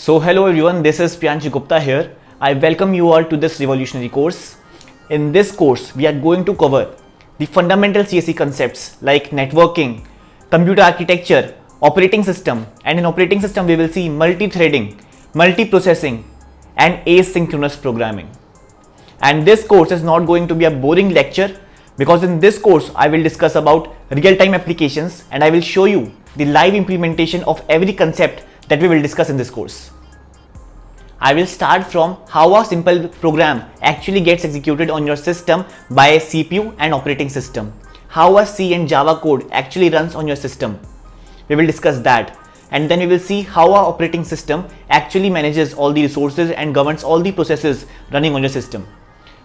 So hello everyone, this is Priyanshi Gupta here. I welcome you all to this revolutionary course. In this course, we are going to cover the fundamental CSE concepts like networking, computer architecture, operating system, and in operating system we will see multi-threading, multi-processing, and asynchronous programming. And this course is not going to be a boring lecture because in this course I will discuss about real-time applications and I will show you the live implementation of every concept that we will discuss in this course. I will start from how a simple program actually gets executed on your system by a CPU and operating system. How a C and Java code actually runs on your system. We will discuss that. And then we will see how our operating system actually manages all the resources and governs all the processes running on your system.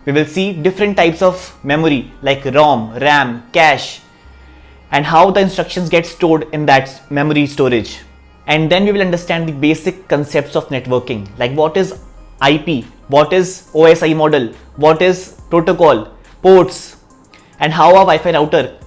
We will see different types of memory like ROM, RAM, cache, and how the instructions get stored in that memory storage. And then we will understand the basic concepts of networking, like what is IP, what is OSI model, what is protocol, ports, and how a Wi-Fi router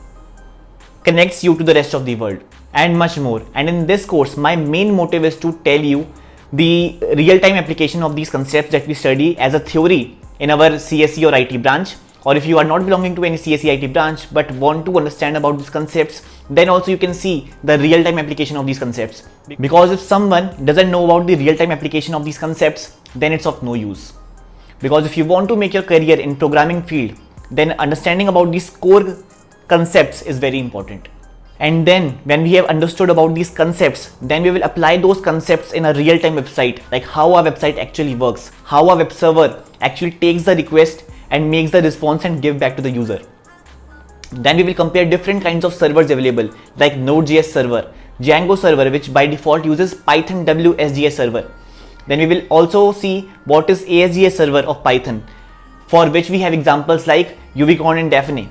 connects you to the rest of the world, and much more. And in this course, my main motive is to tell you the real-time application of these concepts that we study as a theory in our CSE or IT branch. Or if you are not belonging to any CSE IT branch but want to understand about these concepts, then also you can see the real-time application of these concepts. Because if someone doesn't know about the real-time application of these concepts, then it's of no use. Because if you want to make your career in programming field, then understanding about these core concepts is very important. And then when we have understood about these concepts, then we will apply those concepts in a real-time website, like how a website actually works, how a web server actually takes the request and makes the response and give back to the user. Then we will compare different kinds of servers available like Node.js server, Django server, which by default uses Python WSGS server. Then we will also see what is ASGS server of Python, for which we have examples like Uvicorn and Daphne.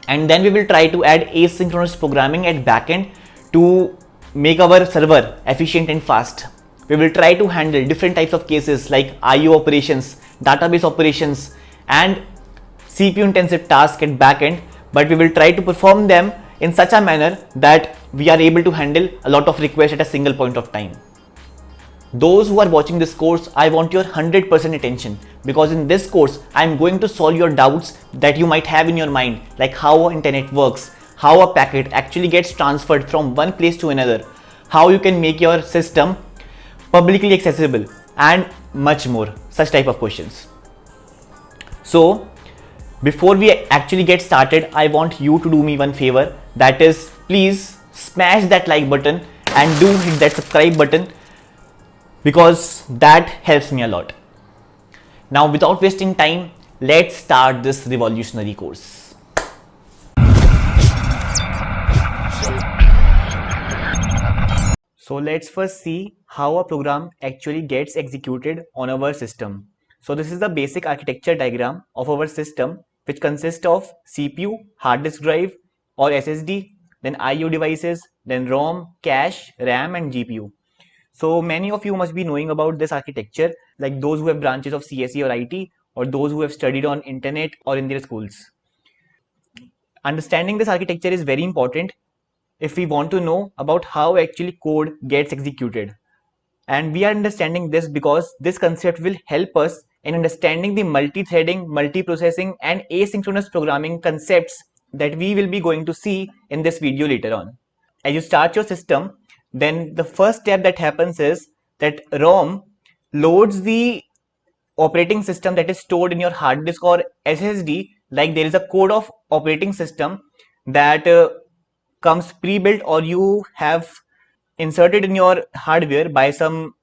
And then we will try to add asynchronous programming at backend to make our server efficient and fast. We will try to handle different types of cases like IO operations, database operations, and CPU intensive tasks at backend, but we will try to perform them in such a manner that we are able to handle a lot of requests at a single point of time. Those who are watching this course, I want your 100% attention, because in this course I am going to solve your doubts that you might have in your mind, like how internet works, how a packet actually gets transferred from one place to another, how you can make your system publicly accessible, and much more such type of questions. So before we actually get started, I want you to do me one favor, that is please smash that like button and do hit that subscribe button, because that helps me a lot. Now without wasting time, let's start this revolutionary course. So let's first see how a program actually gets executed on our system. So this is the basic architecture diagram of our system, which consists of CPU, hard disk drive or SSD, then IO devices, then ROM, cache, RAM and GPU. So many of you must be knowing about this architecture, like those who have branches of CSE or IT, or those who have studied on internet or in their schools. Understanding this architecture is very important if we want to know about how actually code gets executed. And we are understanding this because this concept will help us in understanding the multi-threading, multi-processing and asynchronous programming concepts that we will be going to see in this video later on. As you start your system, then the first step that happens is that ROM loads the operating system that is stored in your hard disk or SSD, like there is a code of operating system that comes pre-built or you have inserted in your hardware by some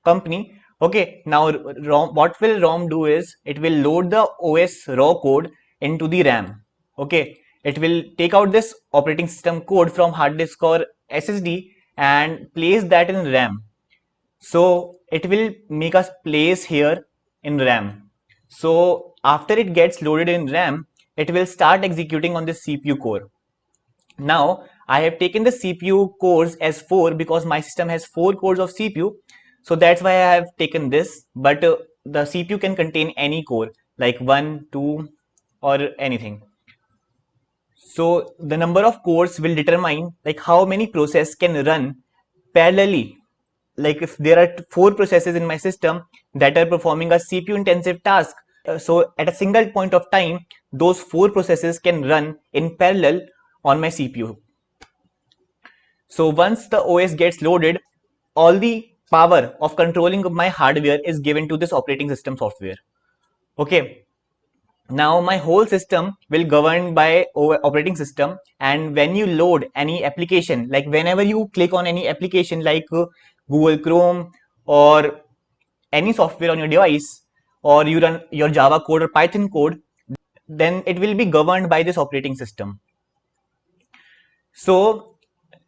company. Okay, now what will ROM do is it will load the OS raw code into the RAM. Okay, it will take out this operating system code from hard disk or SSD and place that in RAM. So it will make us place here in RAM. So after it gets loaded in RAM, it will start executing on the CPU core. Now I have taken the CPU cores as 4 because my system has 4 cores of CPU. So that's why I have taken this, but the CPU can contain any core like 1, 2 or anything. So the number of cores will determine like how many processes can run parallelly like if there are four processes in my system that are performing a CPU intensive task, so at a single point of time, those four processes can run in parallel on my CPU. So once the OS gets loaded, all the power of controlling my hardware is given to this operating system software. Okay. Now my whole system will govern by operating system, and when you load any application, like whenever you click on any application like Google Chrome or any software on your device, or you run your Java code or Python code, then it will be governed by this operating system. So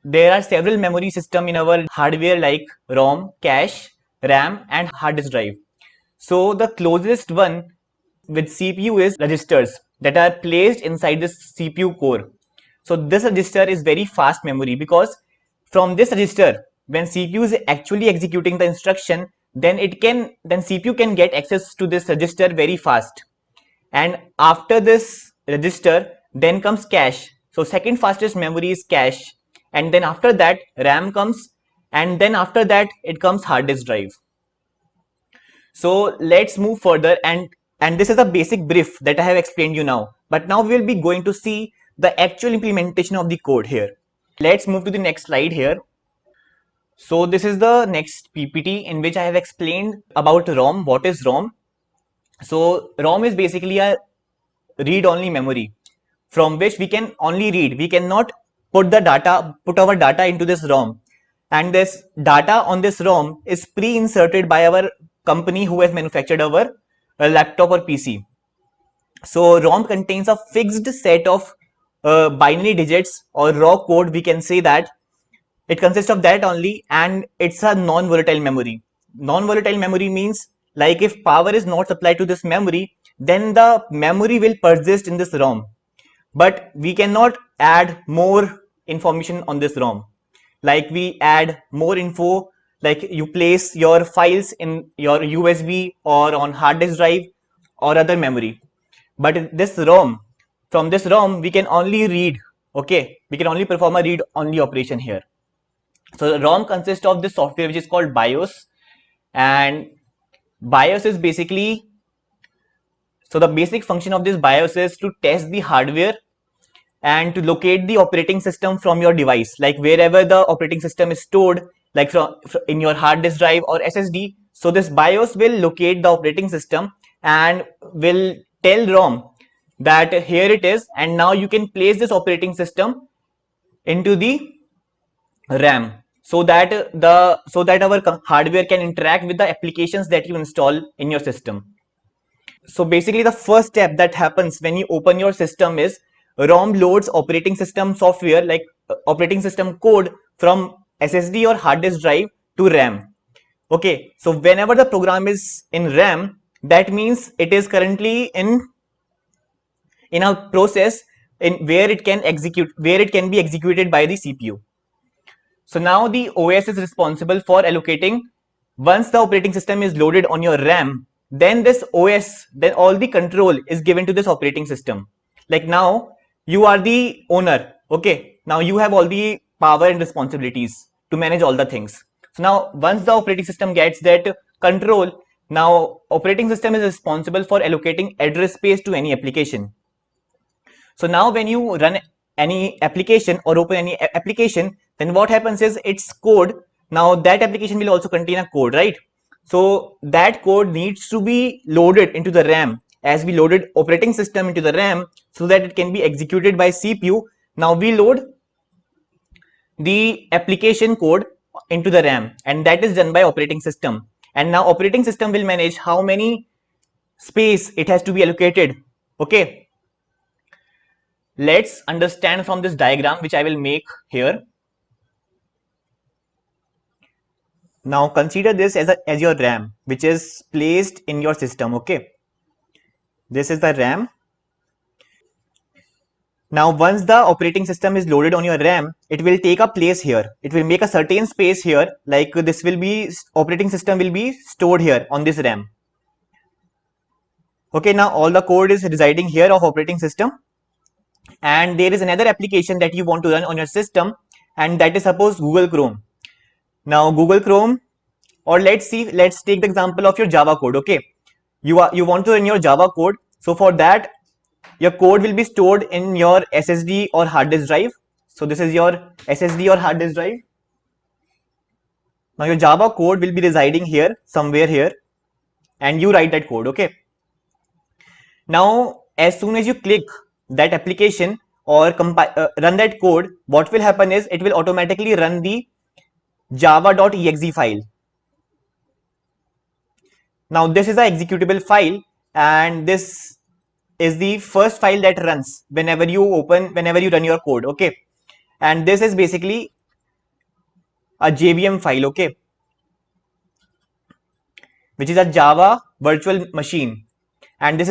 there are several memory system in our hardware like ROM, cache, RAM and hard disk drive. So the closest one with CPU is registers that are placed inside this CPU core. So this register is very fast memory, because from this register, when CPU is actually executing the instruction, then CPU can get access to this register very fast. And after this register, then comes cache. So second fastest memory is cache, and then after that RAM comes, and then after that it comes hard disk drive. So let's move further, and this is a basic brief that I have explained you now, but now we will be going to see the actual implementation of the code here. Let's move to the next slide here. So this is the next PPT in which I have explained about ROM. What is ROM? So ROM is basically a read-only memory from which we can only read. We cannot put our data into this ROM, and this data on this ROM is pre-inserted by our company who has manufactured our laptop or PC. So ROM contains a fixed set of binary digits or raw code, we can say that. It consists of that only, and it's a non-volatile memory. Non-volatile memory means, like, if power is not supplied to this memory, then the memory will persist in this ROM. But we cannot add more information on this ROM. Like we add more info, like you place your files in your USB or on hard disk drive or other memory. But this ROM, from this ROM, we can only read. Okay, we can only perform a read only operation here. So the ROM consists of this software which is called BIOS, and BIOS is basically, so the basic function of this BIOS is to test the hardware and to locate the operating system from your device, like wherever the operating system is stored, like in your hard disk drive or SSD. So this BIOS will locate the operating system and will tell ROM that here it is, and now you can place this operating system into the RAM, so that our hardware can interact with the applications that you install in your system. So basically the first step that happens when you open your system is ROM loads operating system software, like operating system code, from SSD or hard disk drive to RAM. Okay, so whenever the program is in RAM, that means it is currently in a process in where it can be executed by the CPU. So now the OS is responsible for allocating, once the operating system is loaded on your RAM, then this OS, then all the control is given to this operating system. Like now you are the owner. Okay, now you have all the power and responsibilities to manage all the things. So now once the operating system gets that control, now operating system is responsible for allocating address space to any application. So now when you run any application or open any application, then what happens is its code, now that application will also contain a code, right? So that code needs to be loaded into the RAM, as we loaded operating system into the RAM so that it can be executed by CPU. Now we load the application code into the RAM, and that is done by operating system. And now operating system will manage how many space it has to be allocated. Okay, let's understand from this diagram which I will make here. Now consider this as your RAM, which is placed in your system. Okay, this is the RAM. Now once the operating system is loaded on your RAM, it will take a place here. It will make a certain space here, like this will be, operating system will be stored here on this RAM. Okay, now all the code is residing here of operating system, and there is another application that you want to run on your system, and that is suppose Google Chrome. Now Google Chrome Or let's take the example of your Java code. Okay, you want to run your Java code. So for that, your code will be stored in your SSD or hard disk drive. So this is your SSD or hard disk drive. Now your Java code will be residing here, somewhere here, and you write that code. Okay, now as soon as you click that application or run that code, what will happen is it will automatically run the java.exe file. Now this is a executable file, and this is the first file that runs whenever you run your code. Okay, and this is basically a JVM file. Okay, which is a Java virtual machine, and this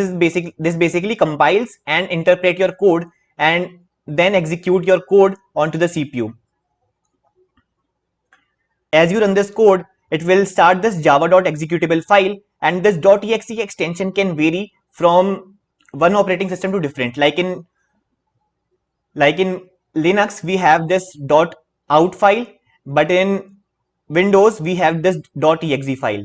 basically compiles and interpret your code and then execute your code onto the CPU. As you run this code, it will start this java.executable file, and this .exe extension can vary from one operating system to different. Like in Linux, we have this .out file, but in Windows, we have this .exe file.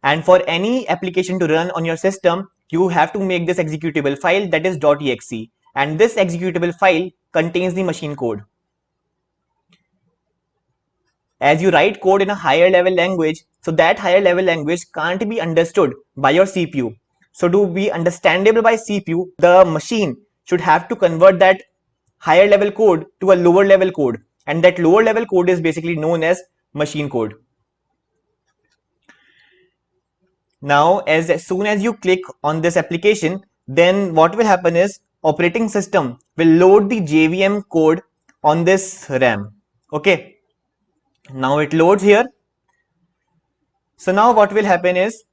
And for any application to run on your system, you have to make this executable file, that is .exe, and this executable file contains the machine code. As you write code in a higher level language, so that higher level language can't be understood by your CPU. So to be understandable by CPU, the machine should have to convert that higher level code to a lower level code, and that lower level code is basically known as machine code. Now as soon as you click on this application, then what will happen is operating system will load the JVM code on this RAM. Okay, now it loads here. So now what will happen is,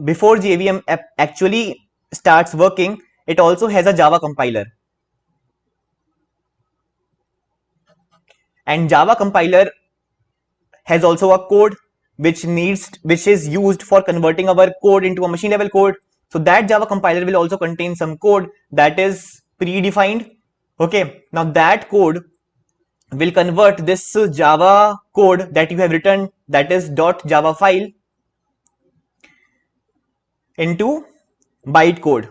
before JVM app actually starts working, it also has a Java compiler, and Java compiler has also a code which is used for converting our code into a machine level code. So that Java compiler will also contain some code that is predefined. Okay, now that code will convert this Java code that you have written, that is .java file, into bytecode.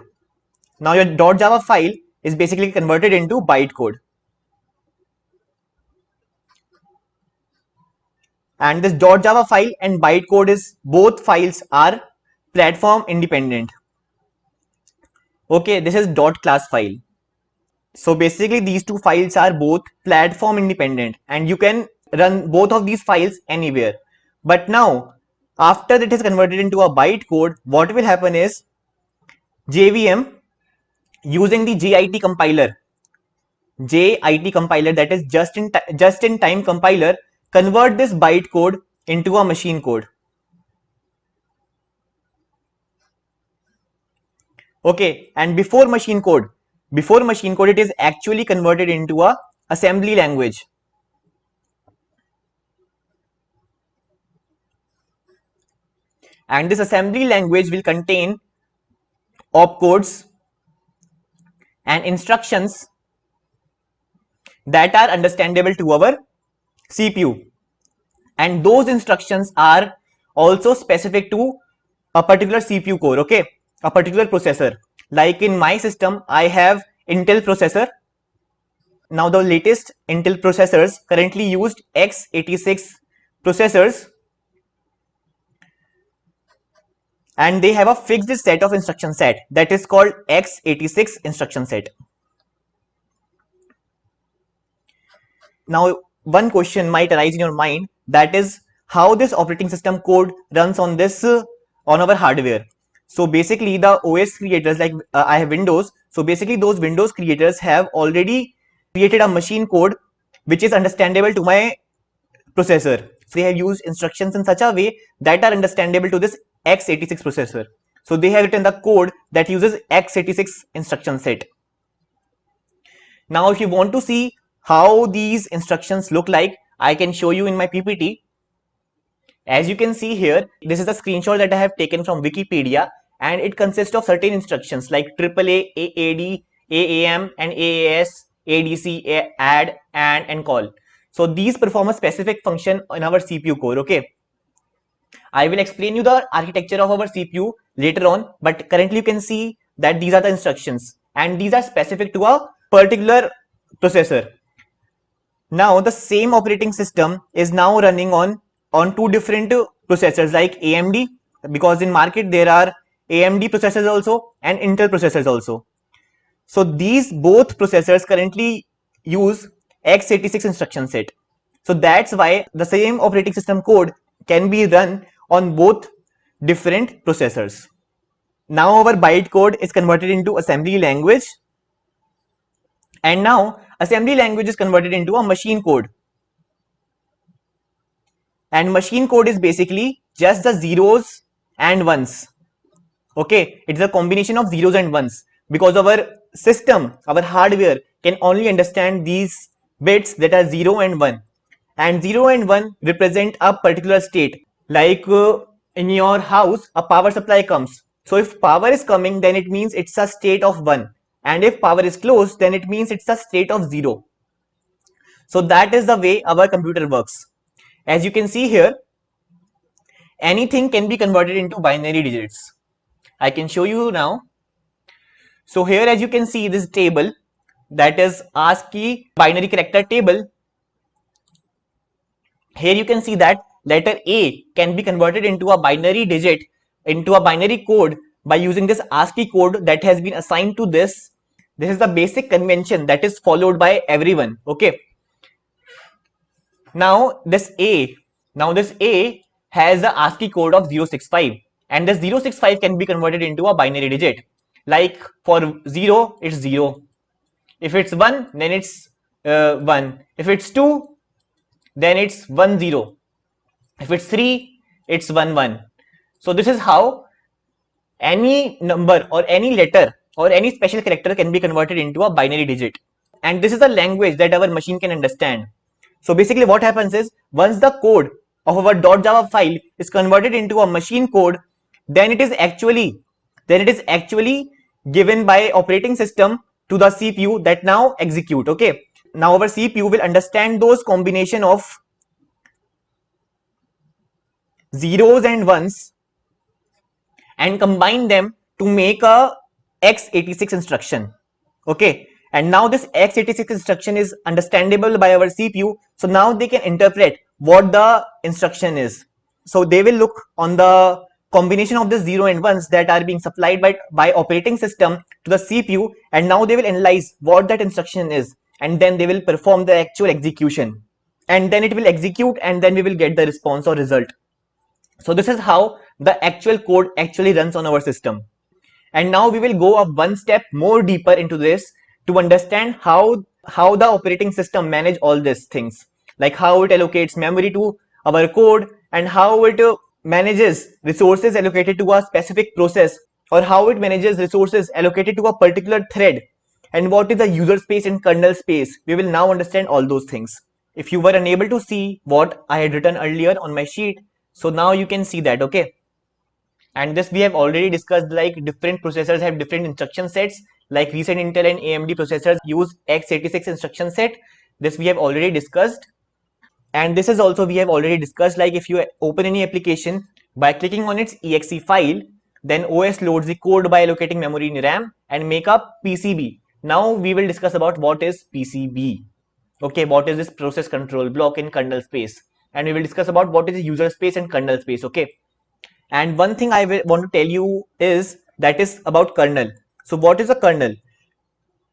Now your .java file is basically converted into bytecode, and this .java file and bytecode is, both files are platform independent. Okay, this is .class file. So basically these two files are both platform independent, and you can run both of these files anywhere. But now after it is converted into a bytecode, what will happen is JVM, using the JIT compiler, that is just in time compiler, convert this bytecode into a machine code. Okay, and before machine code, it is actually converted into a assembly language. And this assembly language will contain opcodes and instructions that are understandable to our CPU, and those instructions are also specific to a particular CPU core. Okay, a particular processor. Like in my system, I have Intel processor. Now the latest Intel processors currently used x86 processors, and they have a fixed set of instruction set that is called x86 instruction set. Now one question might arise in your mind, that is how this operating system code runs on this on our hardware. So basically the OS creators, like I have Windows, so basically those Windows creators have already created a machine code which is understandable to my processor. They have used instructions in such a way that are understandable to this x86 processor. So they have written the code that uses x86 instruction set. Now if you want to see how these instructions look like, I can show you in my PPT. As you can see here, this is a screenshot that I have taken from Wikipedia, and it consists of certain instructions like AAA, AAD, AAM, and AAS, ADC, add, and call. So these perform a specific function in our CPU core. Okay, I will explain you the architecture of our CPU later on, but currently you can see that these are the instructions and these are specific to a particular processor. Now the same operating system is now running on two different processors like AMD, because in market there are AMD processors also and Intel processors also. So these both processors currently use x86 instruction set. So that's why the same operating system code can be run on both different processors. Now our bytecode is converted into assembly language, and now assembly language is converted into a machine code. And machine code is basically just the zeros and ones. Okay, it's a combination of zeros and ones, because our system, our hardware can only understand these bits that are 0 and 1, and 0 and 1 represent a particular state. Like in your house a power supply comes, so if power is coming then it means it's a state of 1, and if power is closed then it means it's a state of 0. So that is the way our computer works. As you can see here, anything can be converted into binary digits. I can show you now. So here, as you can see, this table, that is ASCII binary character table. Here you can see that letter A can be converted into a binary digit, into a binary code, by using this ASCII code that has been assigned to this. This is the basic convention that is followed by everyone. Okay. Now this A has the ASCII code of 065, and this 065 can be converted into a binary digit. Like for 0, it's 0. If it's 1, then it's 1. If it's 2, then it's 1 0. If it's 3, it's 1 1. So this is how any number or any letter or any special character can be converted into a binary digit. And this is a language that our machine can understand. So basically what happens is, once the code of our .java file is converted into a machine code, then it is actually given by operating system to the CPU that now execute. Okay, now our CPU will understand those combination of zeros and ones and combine them to make a x86 instruction. Okay, and now this x86 instruction is understandable by our CPU, so now they can interpret what the instruction is. So they will look on the combination of the 0 and 1s that are being supplied by operating system to the CPU, and now they will analyze what that instruction is, and then they will perform the actual execution, and then it will execute, and then we will get the response or result. So this is how the actual code actually runs on our system. And now we will go up one step more deeper into this to understand how the operating system manage all these things, like how it allocates memory to our code, and how it manages resources allocated to a specific process, or how it manages resources allocated to a particular thread, and what is the user space and kernel space. We will now understand all those things. If you were unable to see what I had written earlier on my sheet, so now you can see that. Okay, and this we have already discussed, like different processors have different instruction sets, like recent Intel and AMD processors use x86 instruction set. This we have already discussed. And this is also we have already discussed, like if you open any application by clicking on its exe file, then OS loads the code by allocating memory in RAM and make a PCB. Now we will discuss about what is PCB. Okay, what is this process control block in kernel space, and we will discuss about what is user space and kernel space. Okay, and one thing I want to tell you is that is about kernel. So what is a kernel?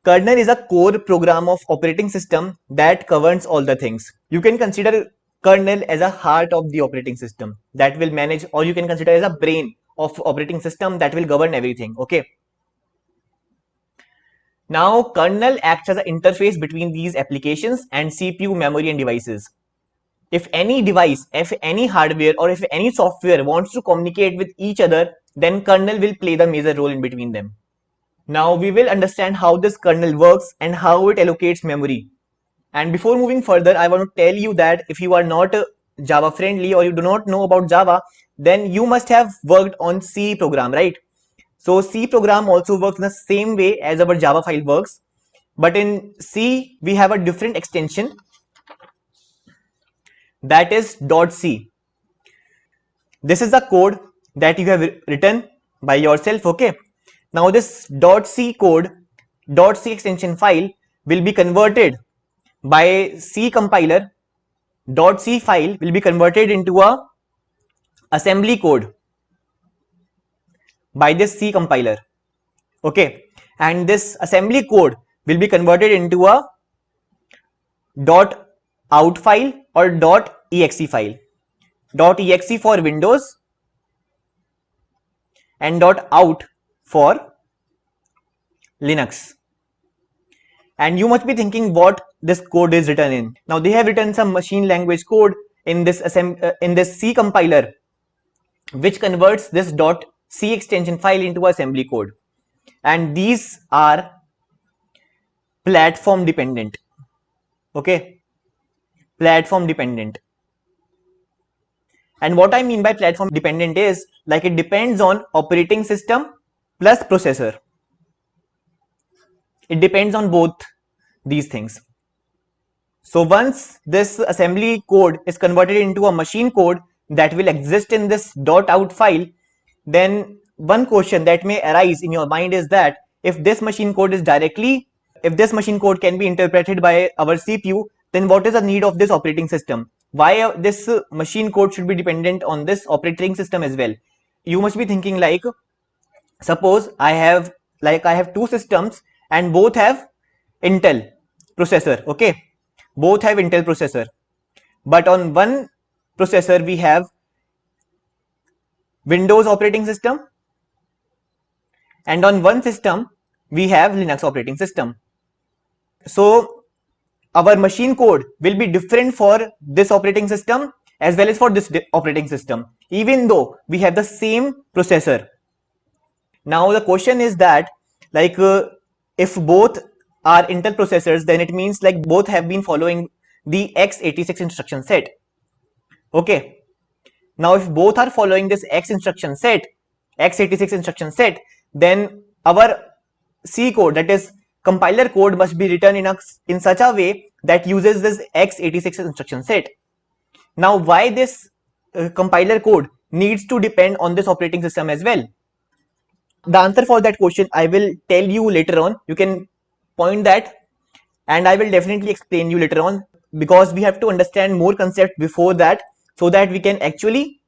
Kernel is a core program of operating system that governs all the things. You can consider kernel as a heart of the operating system that will manage, or you can consider as a brain of operating system that will govern everything. Okay. Now kernel acts as an interface between these applications and CPU, memory and devices. If any device, if any hardware or if any software wants to communicate with each other, then kernel will play the major role in between them. Now we will understand how this kernel works and how it allocates memory. And before moving further, I want to tell you that if you are not Java friendly or you do not know about Java, then you must have worked on C program, right? So C program also works in the same way as our Java file works, but in C we have a different extension, that is .c. This is the code that you have written by yourself. Okay, now this .c code, .c extension file will be converted by C compiler. .c file will be converted into a assembly code by this C compiler. Okay, and this assembly code will be converted into a .out file or .exe file. .exe for Windows and .out for Linux. And you must be thinking what this code is written in. Now they have written some machine language code in this C compiler, which converts this .c extension file into assembly code, and these are platform dependent. Okay, platform dependent. And what I mean by platform dependent is like it depends on operating system plus processor. It depends on both these things. So once this assembly code is converted into a machine code that will exist in this .out file, then one question that may arise in your mind is that if this machine code can be interpreted by our CPU, then what is the need of this operating system? Why this machine code should be dependent on this operating system as well? You must be thinking like, suppose I have two systems and both have Intel processor. Okay, both have Intel processor, but on one processor we have Windows operating system, and on one system we have Linux operating system. So our machine code will be different for this operating system as well as for this operating system, even though we have the same processor. Now the question is that like if both are Intel processors, then it means like both have been following the x86 instruction set. Okay, now if both are following this x86 instruction set, then our C code, that is compiler code, must be written in such a way that uses this x86 instruction set. Now why this compiler code needs to depend on this operating system as well? The answer for that question I will tell you later on. You can point that and I will definitely explain you later on, because we have to understand more concept before that so that we can actually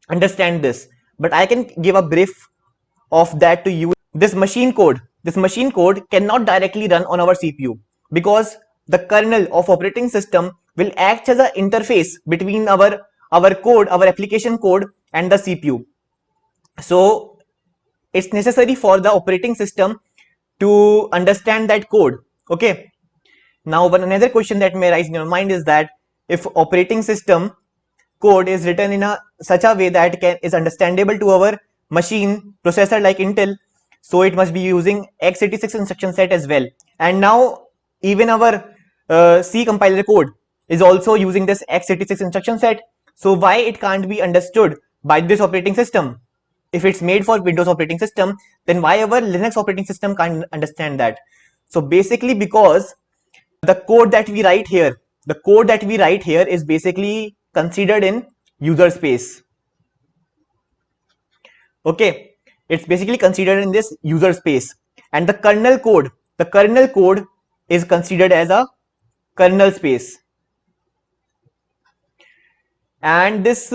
understand this. But I can give a brief of that to you. This machine code cannot directly run on our CPU because the kernel of operating system will act as an interface between our application code and the CPU. So it's necessary for the operating system to understand that code. Okay, now another question that may arise in your mind is that if operating system code is written in such a way that is understandable to our machine processor like Intel, so it must be using x86 instruction set as well. And now even our C compiler code is also using this x86 instruction set. So why it can't be understood by this operating system? If it's made for Windows operating system, then why our Linux operating system can't understand that? So basically because the code that we write here is basically considered in user space. Okay, it's basically considered in this user space, and the kernel code is considered as a kernel space. And this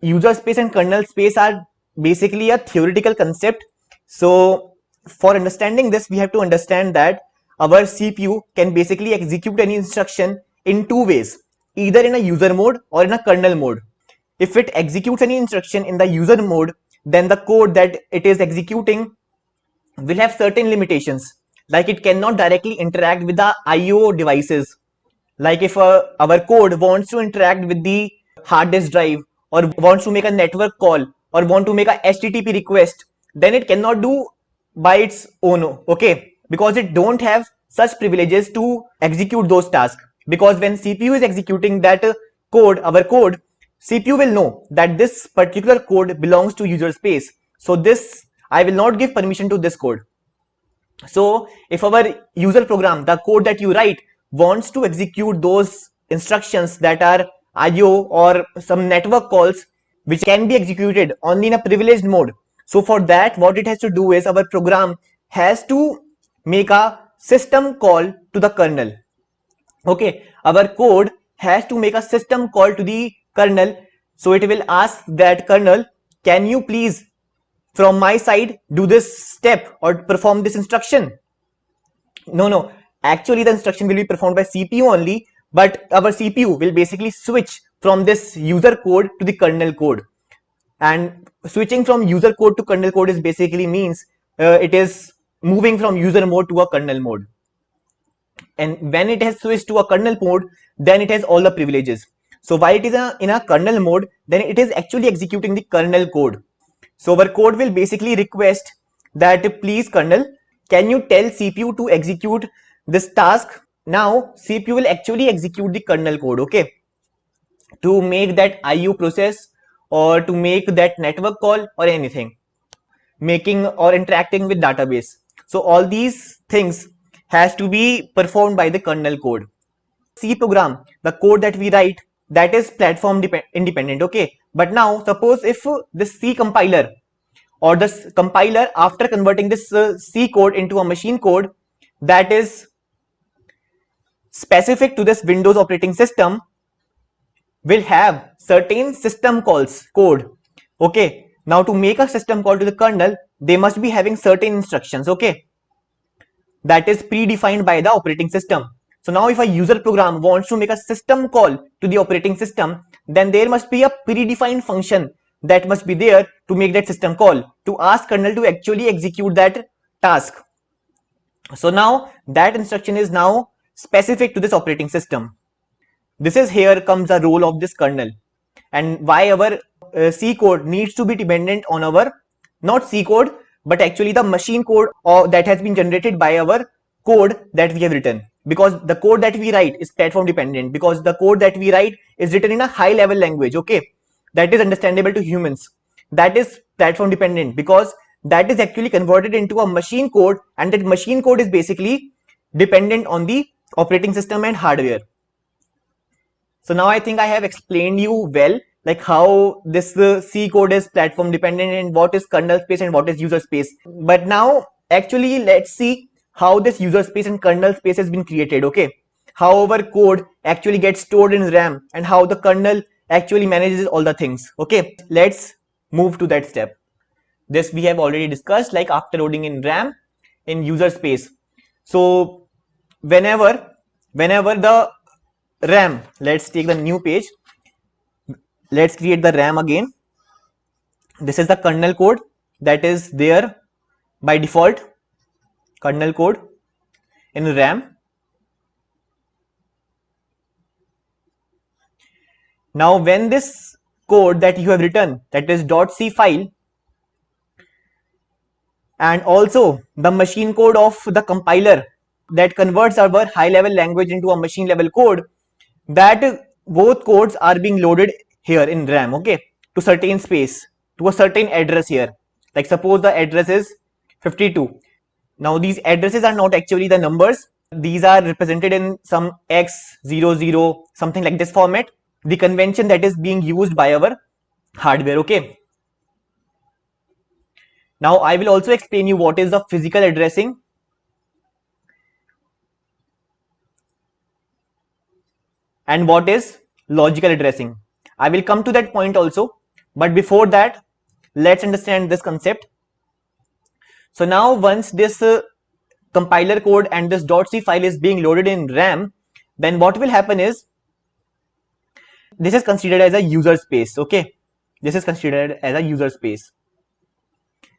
user space and kernel space are basically a theoretical concept. So for understanding this, we have to understand that our CPU can basically execute any instruction in two ways, either in a user mode or in a kernel mode. If it executes any instruction in the user mode, then the code that it is executing will have certain limitations, like it cannot directly interact with the IO devices. Like if our code wants to interact with the hard disk drive, or wants to make a network call, or want to make a HTTP request, then it cannot do by its own. Okay, because it don't have such privileges to execute those tasks. Because when CPU is executing that code, our code, CPU will know that this particular code belongs to user space. So this, I will not give permission to this code. So if our user program, the code that you write, wants to execute those instructions that are IO or some network calls, which can be executed only in a privileged mode. So for that, what it has to do is our program has to make a system call to the kernel. Okay, our code has to make a system call to the kernel. So it will ask that kernel, can you please from my side do this step or perform this instruction? No, actually the instruction will be performed by CPU only, but our CPU will basically switch from this user code to the kernel code. And switching from user code to kernel code is basically means it is moving from user mode to a kernel mode. And when it has switched to a kernel mode, then it has all the privileges. So while it is in a kernel mode, then it is actually executing the kernel code. So our code will basically request that please kernel, can you tell CPU to execute this task? Now CPU will actually execute the kernel code, okay, to make that IO process or to make that network call or anything, making or interacting with database. So all these things has to be performed by the kernel code. C program, the code that we write, that is platform independent, okay. But now suppose if the C compiler or the compiler, after converting this C code into a machine code that is specific to this Windows operating system, will have certain system calls code, okay. Now to make a system call to the kernel, they must be having certain instructions, okay, that is predefined by the operating system. So now if a user program wants to make a system call to the operating system, then there must be a predefined function that must be there to make that system call, to ask kernel to actually execute that task. So now that instruction is now specific to this operating system. This is here comes the role of this kernel, and why our C code needs to be dependent on our, not C code, but actually the machine code or that has been generated by our code that we have written, because the code that we write is platform dependent, because the code that we write is written in a high level language, okay, that is understandable to humans. That is platform dependent because that is actually converted into a machine code, and that machine code is basically dependent on the operating system and hardware. So now I think I have explained you well, like how this C code is platform dependent and what is kernel space and what is user space. But now actually let's see how this user space and kernel space has been created, okay? How our code actually gets stored in RAM and how the kernel actually manages all the things, okay? Let's move to that step. This we have already discussed, like after loading in RAM in user space. So whenever the RAM, let's take the new page, let's create the RAM again. This is the kernel code that is there by default, kernel code in RAM. Now when this code that you have written, that is .c file, and also the machine code of the compiler that converts our high level language into a machine level code, that both codes are being loaded here in RAM, okay, to certain space, to a certain address here. Like suppose the address is 52. Now these addresses are not actually the numbers, these are represented in some X00 something like this format, the convention that is being used by our hardware, okay. Now I will also explain you what is the physical addressing and what is logical addressing. I will come to that point also, but before that let's understand this concept. So now once this compiler code and this .c file is being loaded in RAM, then what will happen is this is considered as a user space, okay, this is considered as a user space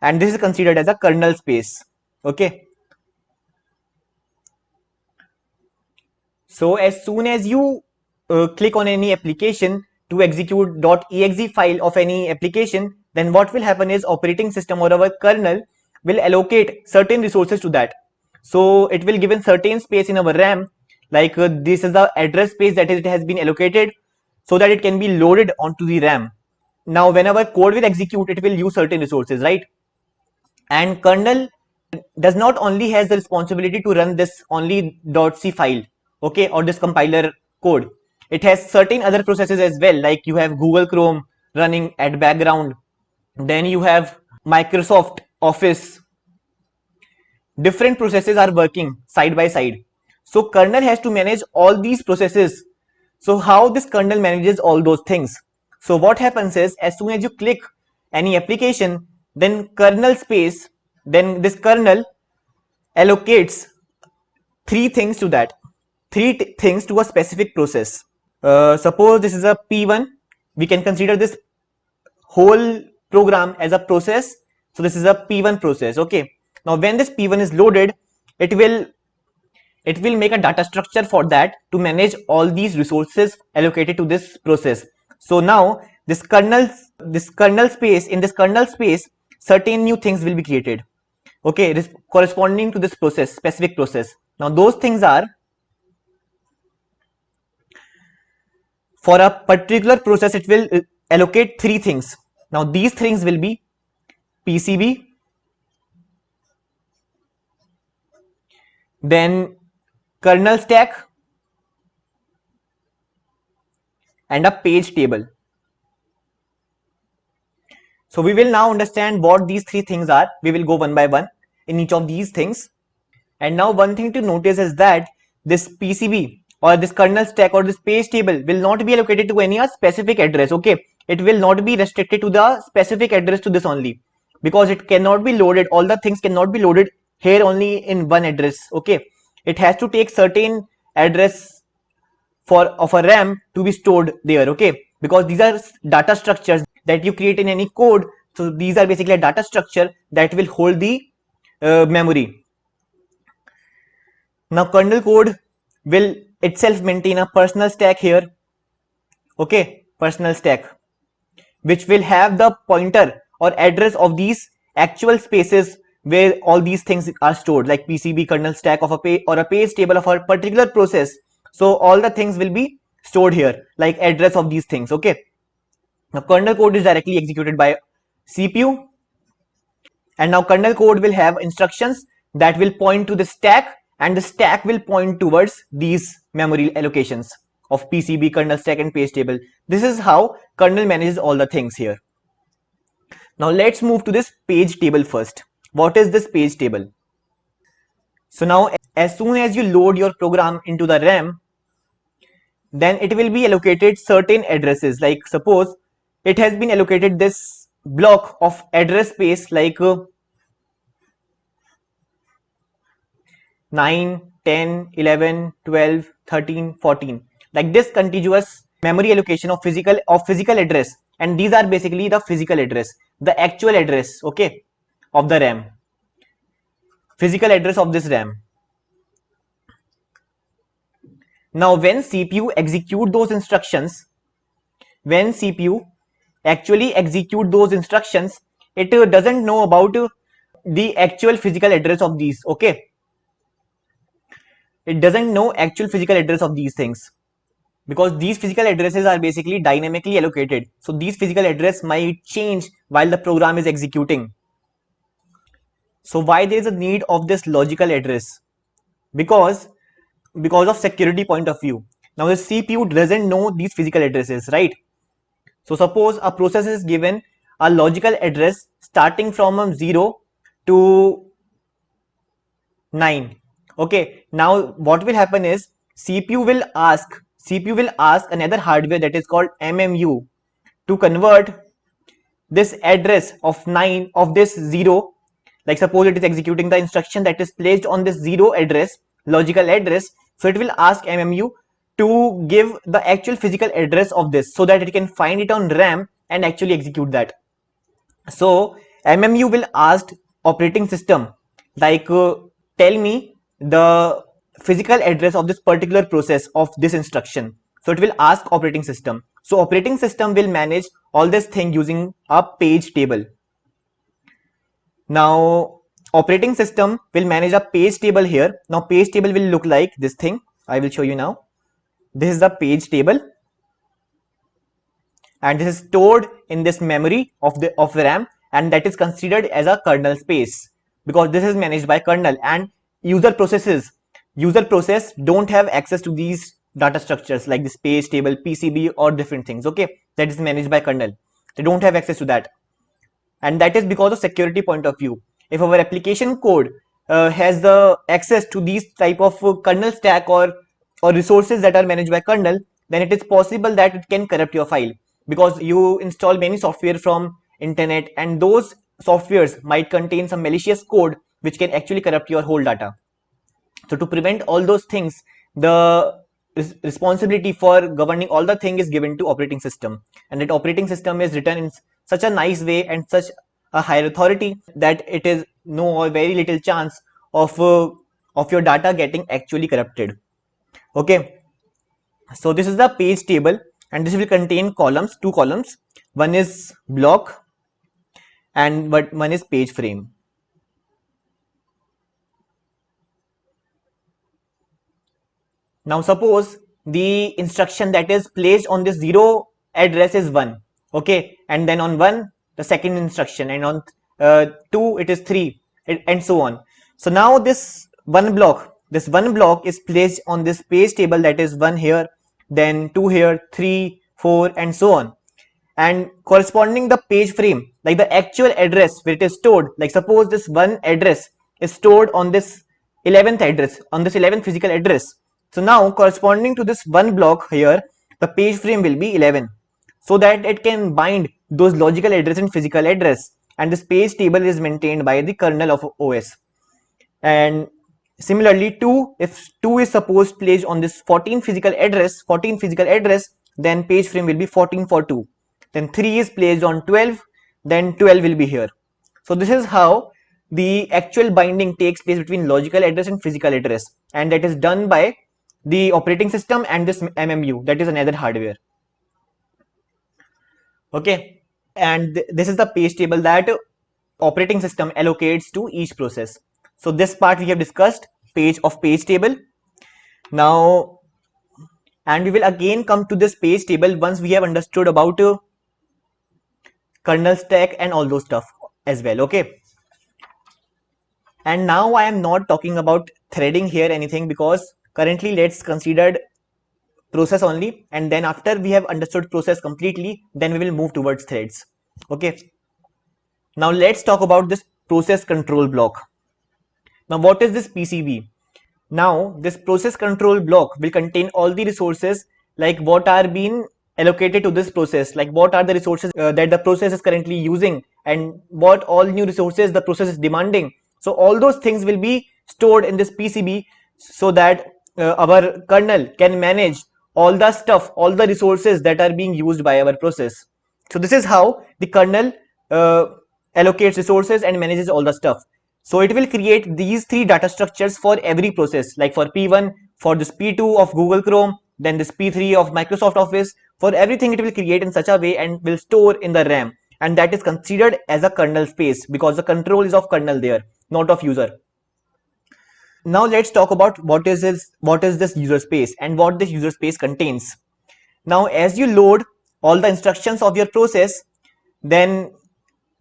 and this is considered as a kernel space, okay. So as soon as you click on any application to execute .exe file of any application, then what will happen is operating system or our kernel will allocate certain resources to that. So it will given certain space in our RAM, like this is the address space that it has been allocated so that it can be loaded onto the RAM. Now whenever code will execute, it will use certain resources, right? And kernel does not only has the responsibility to run this only .c file, okay, or this compiler code. It has certain other processes as well, like you have Google Chrome, running at background. Then you have Microsoft Office. Different processes are working side by side. So kernel has to manage all these processes. So how this kernel manages all those things? So what happens is, as soon as you click any application, then kernel space, then this kernel allocates three things to that, things to a specific process. Suppose this is a P1, we can consider this whole program as a process. So this is a P1 process. Okay, now when this P1 is loaded, it will make a data structure for that to manage all these resources allocated to this process. So now this kernel space, in this kernel space, certain new things will be created, okay, this corresponding to this process, specific process. Now those things are, for a particular process, it will allocate three things. Now these things will be PCB, then kernel stack, and a page table. So we will now understand what these three things are. We will go one by one in each of these things. And now one thing to notice is that this PCB or this kernel stack or this page table will not be allocated to any specific address. Okay, it will not be restricted to the specific address to this only, because it cannot be loaded. All the things cannot be loaded here only in one address. Okay, it has to take certain address of a RAM to be stored there. Okay, because these are data structures that you create in any code. So these are basically a data structure that will hold the memory. Now kernel code will itself maintain a personal stack here. Okay, personal stack, which will have the pointer or address of these actual spaces where all these things are stored, like PCB, kernel stack of a page or a page table of a particular process. So all the things will be stored here, like address of these things. Okay, now kernel code is directly executed by CPU, and now kernel code will have instructions that will point to the stack, and the stack will point towards these memory allocations of PCB, kernel stack, and page table. This is how kernel manages all the things here. Now let's move to this page table first. What is this page table? So now as soon as you load your program into the RAM, then it will be allocated certain addresses. Like suppose it has been allocated this block of address space like 9, 10, 11, 12, 13, 14, like this contiguous memory allocation of physical address, and these are basically the physical address, the actual address, okay, of the RAM, physical address of this RAM. Now when CPU execute those instructions, when CPU actually execute those instructions, it doesn't know about the actual physical address of these. Okay, it doesn't know actual physical address of these things, because these physical addresses are basically dynamically allocated. So these physical address might change while the program is executing. So why there is a need of this logical address? Because of security point of view. Now the CPU doesn't know these physical addresses, right? So suppose a process is given a logical address starting from 0 to 9. Okay, now what will happen is CPU will ask another hardware that is called MMU to convert this address of 9 of this 0. Like suppose it is executing the instruction that is placed on this 0 address, logical address. So it will ask MMU to give the actual physical address of this, so that it can find it on RAM and actually execute that. So MMU will ask operating system like tell me the physical address of this particular process of this instruction. So it will ask operating system. So operating system will manage all this thing using a page table. Now operating system will manage a page table here. Now page table will look like this thing. I will show you now. This is the page table, and this is stored in this memory of RAM, and that is considered as a kernel space, because this is managed by kernel, and user process don't have access to these data structures like this page table, PCB, or different things. Okay, that is managed by kernel. They don't have access to that, and that is because of security point of view. If our application code has the access to these type of kernel stack or resources that are managed by kernel, then it is possible that it can corrupt your file, because you install many software from internet, and those softwares might contain some malicious code which can actually corrupt your whole data. So to prevent all those things, the responsibility for governing all the thing is given to operating system, and that operating system is written in such a nice way and such a higher authority that it is no or very little chance of your data getting actually corrupted. Okay, so this is the page table, and this will contain columns, two columns. One is block and one is page frame. Now suppose the instruction that is placed on this 0 address is 1, okay, and then on 1 the second instruction, and on 2 it is 3, and so on. So now this one block is placed on this page table, that is 1 here, then 2 here, 3, 4, and so on. And corresponding the page frame, like the actual address where it is stored, like suppose this one address is stored on this 11th address, on this 11th physical address. So now corresponding to this one block here, the page frame will be 11, so that it can bind those logical address and physical address, and this page table is maintained by the kernel of OS. And similarly 2, if 2 is supposed placed on this 14 physical address, then page frame will be 14 for 2. Then 3 is placed on 12, then 12 will be here. So this is how the actual binding takes place between logical address and physical address, and that is done by the operating system and this MMU, that is another hardware. Okay, and this is the page table that operating system allocates to each process. So this part we have discussed, page table. Now, and we will again come to this page table once we have understood about kernel stack and all those stuff as well. Okay, and now I am not talking about threading here anything, because currently let's consider process only, and then after we have understood process completely, then we will move towards threads. Okay, now let's talk about this process control block. Now what is this PCB? Now this process control block will contain all the resources, like what are being allocated to this process, like what are the resources that the process is currently using, and what all new resources the process is demanding. So all those things will be stored in this PCB, so that our kernel can manage all the stuff, all the resources that are being used by our process. So this is how the kernel allocates resources and manages all the stuff. So it will create these three data structures for every process, like for P1, for this P2 of Google Chrome, then this P3 of Microsoft Office. For everything it will create in such a way and will store in the RAM, and that is considered as a kernel space, because the control is of kernel there, not of user. Now let's talk about what is this user space and what this user space contains. Now as you load all the instructions of your process, then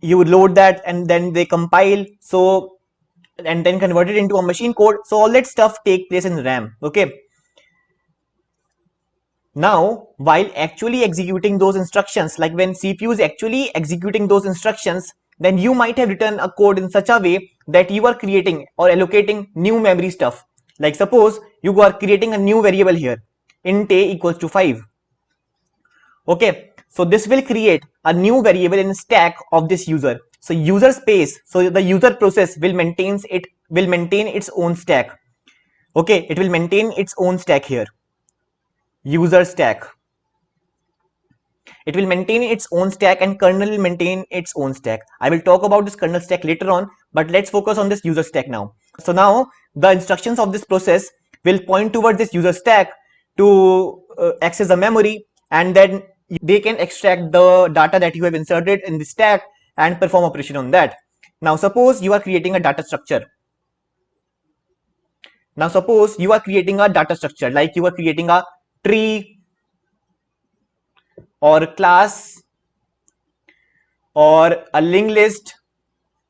you load that and then they compile, so and then convert it into a machine code. So all that stuff take place in RAM. Okay, now while actually executing those instructions, like when CPU is actually executing those instructions, then you might have written a code in such a way that you are creating or allocating new memory stuff. Like suppose you are creating a new variable here, int a equals to 5. Okay, so this will create a new variable in stack of this user. So user space, so the user process will maintain its own stack. Okay, it will maintain its own stack here, user stack. It will maintain its own stack, and kernel will maintain its own stack. I will talk about this kernel stack later on, but let's focus on this user stack now. So now the instructions of this process will point towards this user stack to access the memory, and then they can extract the data that you have inserted in the stack and perform operation on that. Now suppose you are creating a data structure. Like you are creating a tree or class or a linked list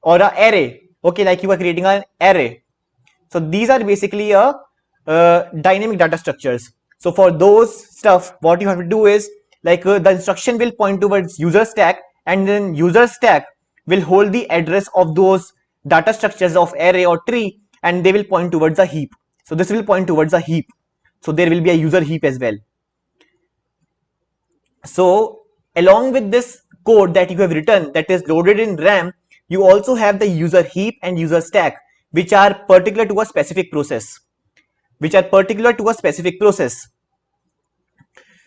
or an array. Okay, like you are creating an array. So these are basically a dynamic data structures. So for those stuff, what you have to do is, like the instruction will point towards user stack, and then user stack will hold the address of those data structures of array or tree, and they will point towards a heap. So this will point towards a heap. So there will be a user heap as well. So along with this code that you have written that is loaded in RAM, you also have the user heap and user stack, which are particular to a specific process.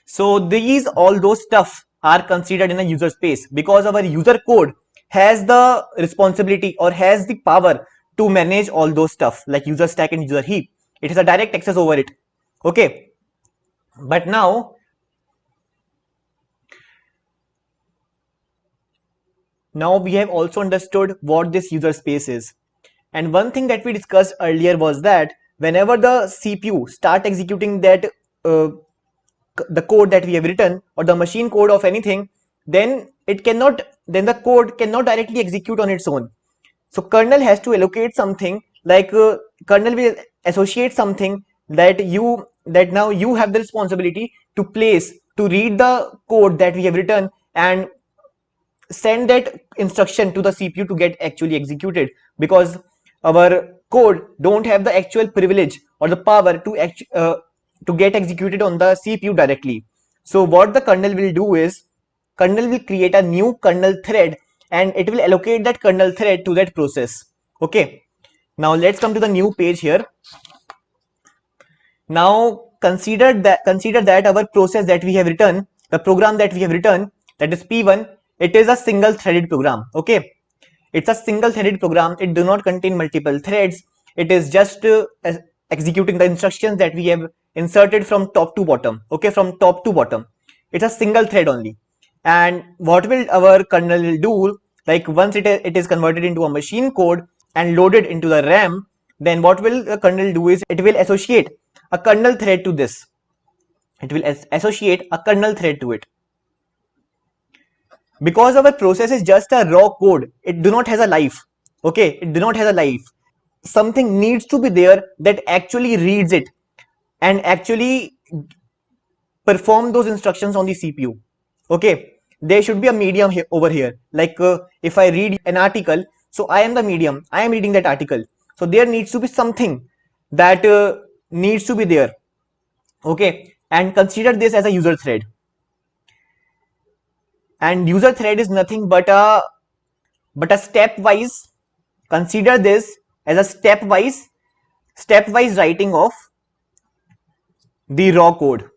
So these all those stuff are considered in a user space, because our user code has the responsibility or has the power to manage all those stuff like user stack and user heap. It has a direct access over it. Okay, but now we have also understood what this user space is. And one thing that we discussed earlier was that whenever the CPU start executing that the code that we have written or the machine code of anything, then the code cannot directly execute on its own. So kernel has to allocate something, like kernel will associate something that now you have the responsibility to read the code that we have written and send that instruction to the CPU to get actually executed, because our code don't have the actual privilege or the power to get executed on the CPU directly. So what the kernel will do is kernel will create a new kernel thread and it will allocate that kernel thread to that process. Okay, now let's come to the new page here. Now consider that our process that we have written, the program that we have written, that is P1, it is a single threaded program. Okay, it's a single threaded program. It do not contain multiple threads. It is just executing the instructions that we have inserted from top to bottom. Okay, from top to bottom, it's a single thread only. And what will our kernel do, like once it is converted into a machine code and loaded into the RAM, then what will the kernel do is it will associate a kernel thread to this. It will associate a kernel thread to it. Because our process is just a raw code, it do not has a life. Okay, it do not has a life. Something needs to be there that actually reads it and actually perform those instructions on the CPU. Okay, there should be a medium over here, like if I read an article, so I am the medium, I am reading that article, so there needs to be something that needs to be there. Okay, and consider this as a user thread, and user thread is nothing but a stepwise, consider this as a stepwise writing of the raw code.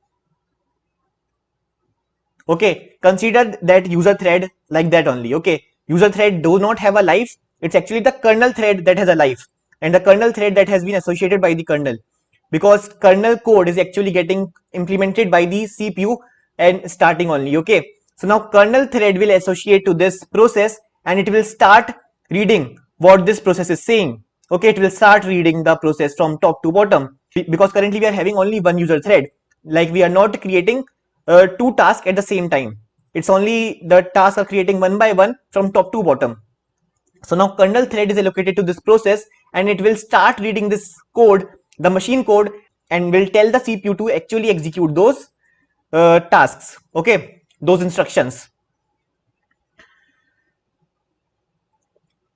Okay, consider that user thread like that only. Okay, user thread do not have a life. It's actually the kernel thread that has a life, and the kernel thread that has been associated by the kernel, because kernel code is actually getting implemented by the CPU and starting only. Okay, so now kernel thread will associate to this process and it will start reading what this process is saying. Okay, it will start reading the process from top to bottom, because currently we are having only one user thread, like we are not creating two tasks at the same time. It's only the tasks are creating one by one from top to bottom. So now kernel thread is allocated to this process and it will start reading this code, the machine code, and will tell the CPU to actually execute those tasks. Okay, those instructions.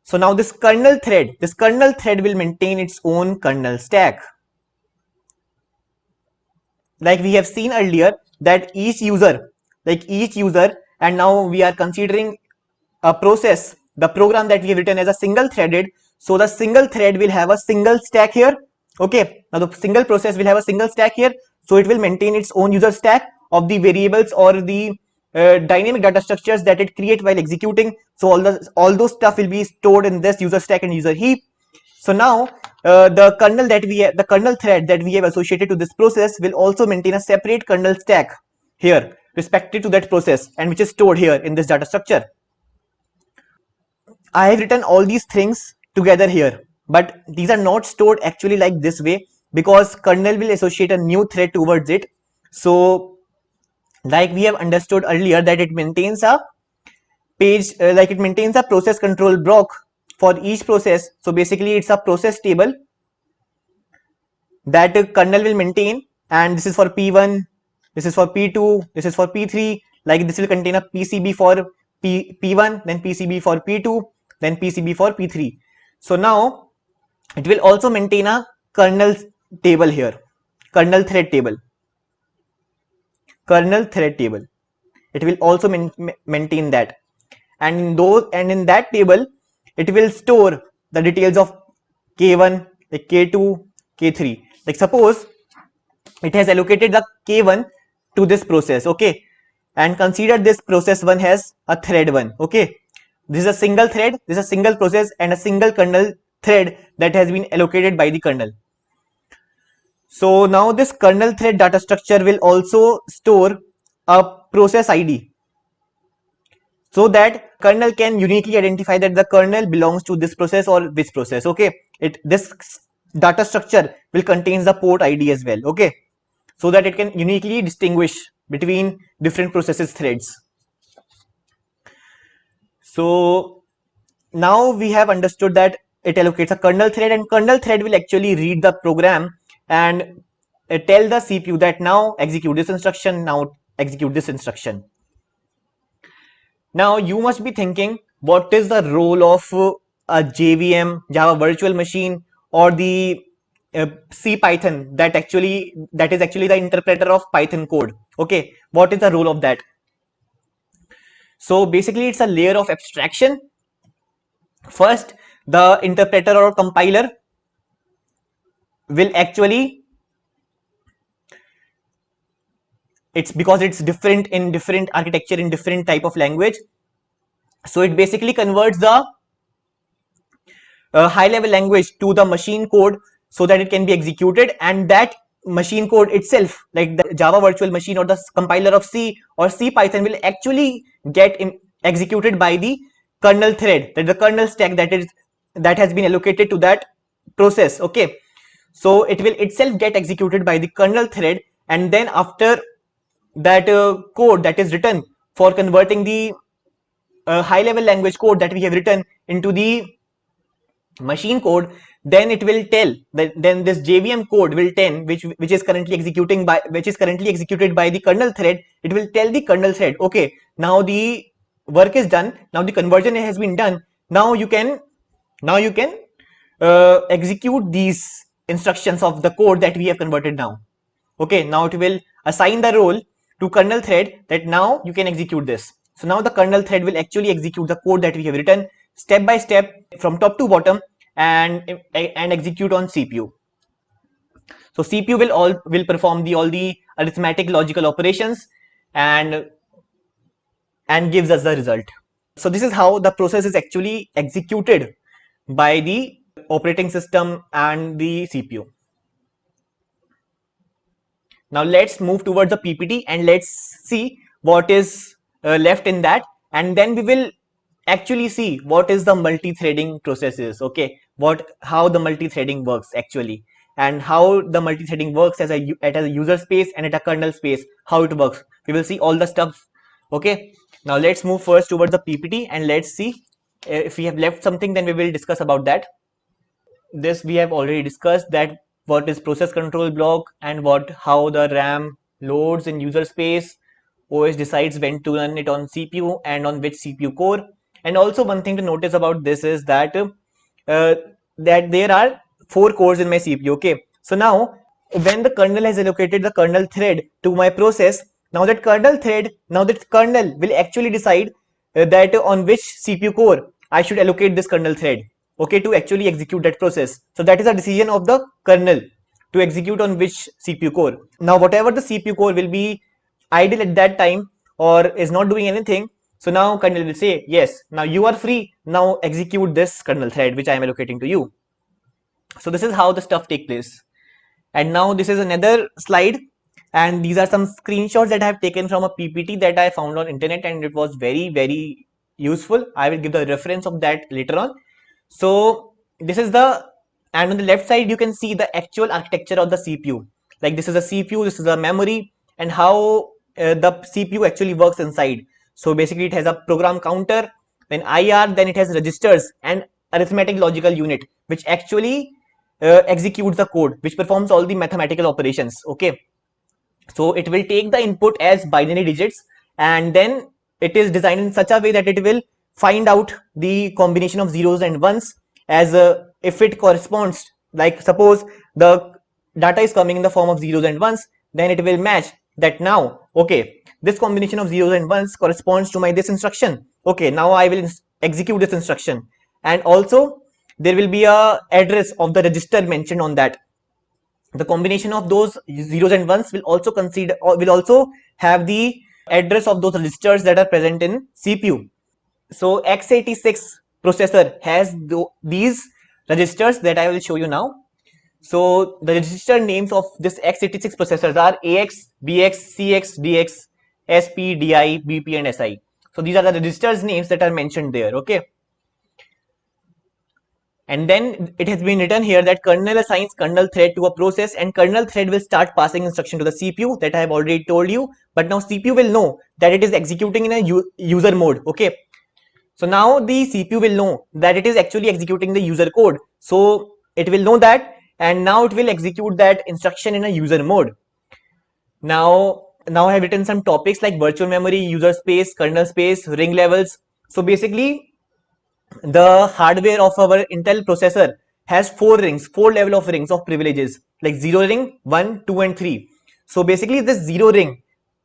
So now this kernel thread will maintain its own kernel stack. Like we have seen earlier that each user, and now we are considering a process, the program that we have written as a single threaded. So the single thread will have a single stack here. Okay, now the single process will have a single stack here, so it will maintain its own user stack of the variables or the dynamic data structures that it create while executing. So all those stuff will be stored in this user stack and user heap. So now the kernel thread that we have associated to this process will also maintain a separate kernel stack here respective to that process, and which is stored here in this data structure. I have written all these things together here, but these are not stored actually like this way, because kernel will associate a new thread towards it. So like we have understood earlier that it maintains a it maintains a process control block for each process. So basically it's a process table that kernel will maintain, and this is for P1, this is for P2, this is for P3, like this will contain a PCB for P1, then PCB for P2, then PCB for P3. So now it will also maintain a kernel table here, kernel thread table. It will also maintain that, and in that table it will store the details of K1, like K2, K3. Like suppose it has allocated the K1 to this process, okay, and consider this process 1 has a thread 1, okay. This is a single thread, this is a single process and a single kernel thread that has been allocated by the kernel. So now this kernel thread data structure will also store a process ID, so that kernel can uniquely identify that the kernel belongs to this process or this process, okay. This data structure will contains the port ID as well, okay, so that it can uniquely distinguish between different processes threads. So now we have understood that it allocates a kernel thread, and kernel thread will actually read the program and tell the CPU that now execute this instruction, now execute this instruction. Now you must be thinking, what is the role of a JVM, Java Virtual Machine, or the C Python that is actually the interpreter of Python code, okay. What is the role of that? So basically it's a layer of abstraction. First, the interpreter or compiler will actually, it's because it's different in different architecture, in different type of language, so it basically converts the high level language to the machine code so that it can be executed, and that machine code itself, like the Java Virtual Machine or the compiler of C or C Python, will actually get executed by the kernel thread, that the kernel stack that has been allocated to that process, okay. So it will itself get executed by the kernel thread, and then after that code that is written for converting the high level language code that we have written into the machine code, then it will tell that, then this JVM code will tell which is currently executed by the kernel thread. It will tell the kernel thread, okay, now the work is done, now the conversion has been done, now you can execute these instructions of the code that we have converted now, okay. Now it will assign the role to kernel thread that now you can execute this. So now the kernel thread will actually execute the code that we have written step by step from top to bottom and execute on CPU. So CPU will perform all the arithmetic logical operations and gives us the result. So this is how the process is actually executed by the operating system and the CPU. Now let's move towards the PPT and let's see what is left in that, and then we will actually see what is the multi-threading process is, okay, how the multi-threading works actually, and how the multi-threading works at a user space and at a kernel space, how it works. We will see all the stuff, okay. Now let's move first towards the PPT and let's see if we have left something, then we will discuss about that. This we have already discussed, that what is process control block and how the RAM loads in user space. OS decides when to run it on CPU and on which CPU core. And also one thing to notice about this is that there are 4 cores in my CPU, okay. So now when the kernel has allocated the kernel thread to my process, now that kernel will actually decide that on which CPU core I should allocate this kernel thread, okay, to actually execute that process. So that is a decision of the kernel to execute on which CPU core. Now whatever the CPU core will be idle at that time or is not doing anything, so now kernel will say, yes, now you are free, now execute this kernel thread which I am allocating to you. So this is how the stuff take place. And now this is another slide, and these are some screenshots that I have taken from a PPT that I found on internet, and it was very useful. I will give the reference of that later on. So this is and on the left side you can see the actual architecture of the CPU. Like this is a CPU, this is a memory, and how the CPU actually works inside. So basically it has a program counter, then IR, then it has registers and arithmetic logical unit, which actually executes the code, which performs all the mathematical operations, okay. So it will take the input as binary digits, and then it is designed in such a way that it will find out the combination of zeros and ones as if it corresponds, like suppose the data is coming in the form of zeros and ones, then it will match that now, okay, this combination of zeros and ones corresponds to my this instruction. Okay, now I will execute this instruction, and also there will be a address of the register mentioned on that. The combination of those zeros and ones will also consider, or will also have the address of those registers that are present in CPU. So x86 processor has these registers that I will show you now. So the register names of this x86 processors are AX, BX, CX, DX, SP, DI, BP and SI. So these are the registers names that are mentioned there. Okay. And then it has been written here that kernel assigns kernel thread to a process, and kernel thread will start passing instruction to the CPU, that I have already told you. But now CPU will know that it is executing in a user mode. Okay. So now the CPU will know that it is actually executing the user code. So it will know that, and now it will execute that instruction in a user mode. Now I have written some topics like virtual memory, user space, kernel space, ring levels. So basically the hardware of our Intel processor has four level of rings of privileges, like 0 ring, 1, 2 and 3. So basically this 0 ring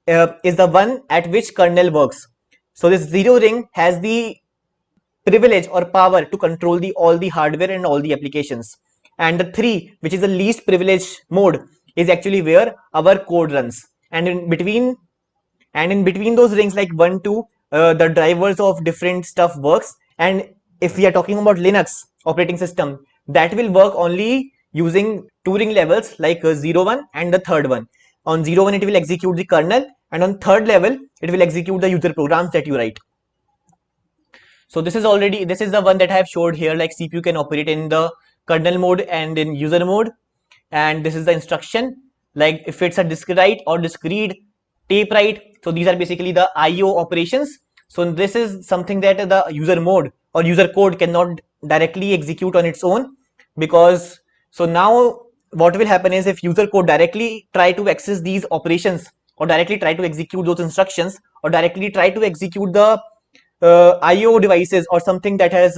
is the one at which kernel works. So this 0 ring has the privilege or power to control all the hardware and all the applications, and the 3, which is the least privilege mode, is actually where our code runs. And in between those rings like 1, 2, the drivers of different stuff works. And if we are talking about Linux operating system, that will work only using 2 ring levels like 0, 1 and the third one. On 0, 1 it will execute the kernel, and on third level it will execute the user programs that you write. So this is the one that I have showed here, like CPU can operate in the kernel mode and in user mode. And this is the instruction, like if it's a discrete write or discrete tape write. So these are basically the IO operations. So this is something that the user mode or user code cannot directly execute on its own, because so now what will happen is, if user code directly try to access these operations, or directly try to execute those instructions, or directly try to execute the IO devices or something that has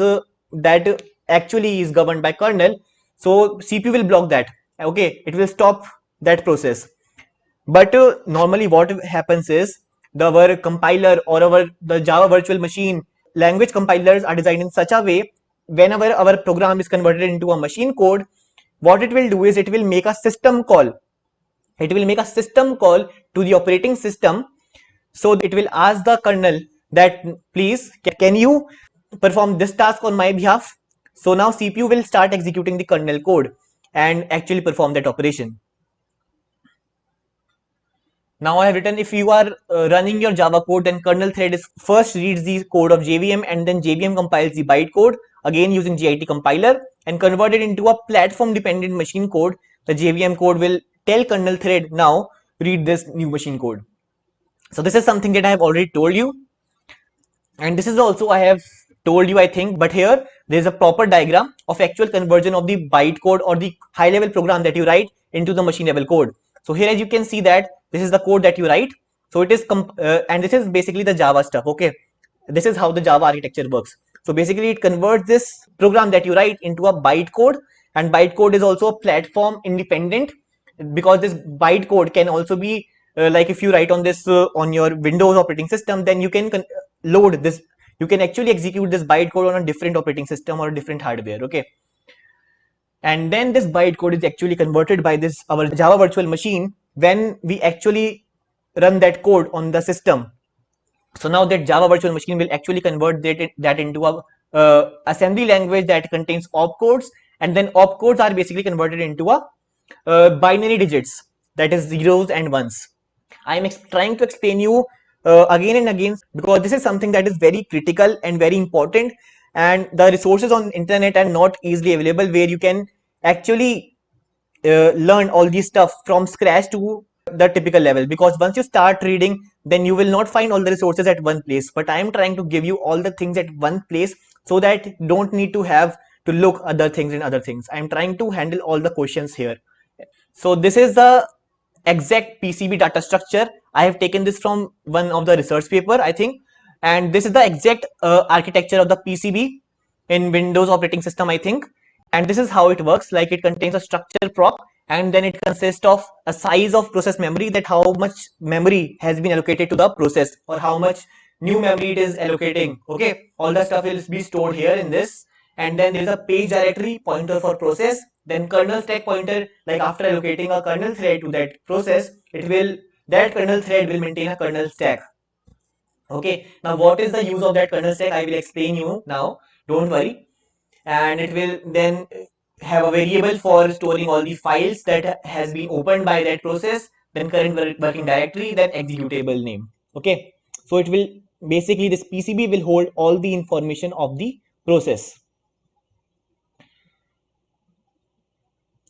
that actually is governed by kernel, so CPU will block that. Okay, it will stop that process. But normally what happens is, our compiler or the Java virtual machine language compilers are designed in such a way, whenever our program is converted into a machine code, what it will do is it will make a system call. It will make a system call to the operating system. So it will ask the kernel that, please, can you perform this task on my behalf? So now CPU will start executing the kernel code and actually perform that operation. Now I have written, if you are running your Java code, then kernel thread is first reads the code of JVM, and then JVM compiles the bytecode again using JIT compiler and convert it into a platform dependent machine code. The JVM code will tell kernel thread, now read this new machine code. So this is something that I have already told you, and this is also I have told you, I think, but here there is a proper diagram of actual conversion of the bytecode or the high level program that you write into the machine level code. So here, as you can see, that this is the code that you write. So it is and this is basically the Java stuff. Okay, this is how the Java architecture works. So basically it converts this program that you write into a bytecode, and bytecode is also a platform independent, because this bytecode can also be like if you write on this on your Windows operating system, then you can load this, you can actually execute this bytecode on a different operating system or a different hardware. Okay, and then this bytecode is actually converted by this our Java virtual machine when we actually run that code on the system. So now that Java virtual machine will actually convert that into a assembly language that contains opcodes, and then opcodes are basically converted into a binary digits, that is zeros and ones. I am trying to explain you again and again, because this is something that is very critical and very important, and the resources on internet are not easily available where you can actually learn all this stuff from scratch to the typical level. Because once you start reading, then you will not find all the resources at one place, but I am trying to give you all the things at one place, so that you don't need to have to look other things and other things. I am trying to handle all the questions here. So this is the exact PCB data structure. I have taken this from one of the research paper, I think. And this is the exact architecture of the PCB in Windows operating system, I think. And this is how it works. Like, it contains a structure prop, and then it consists of a size of process memory, that how much memory has been allocated to the process, or how much new memory it is allocating. Okay, all the stuff will be stored here in this. And then there is a page directory pointer for process, then kernel stack pointer. Like, after allocating a kernel thread to that process, that kernel thread will maintain a kernel stack. Okay, now what is the use of that kernel stack? I will explain you now, don't worry. And it will then have a variable for storing all the files that has been opened by that process, then current working directory, then executable name. Okay, so it will basically, this PCB will hold all the information of the process.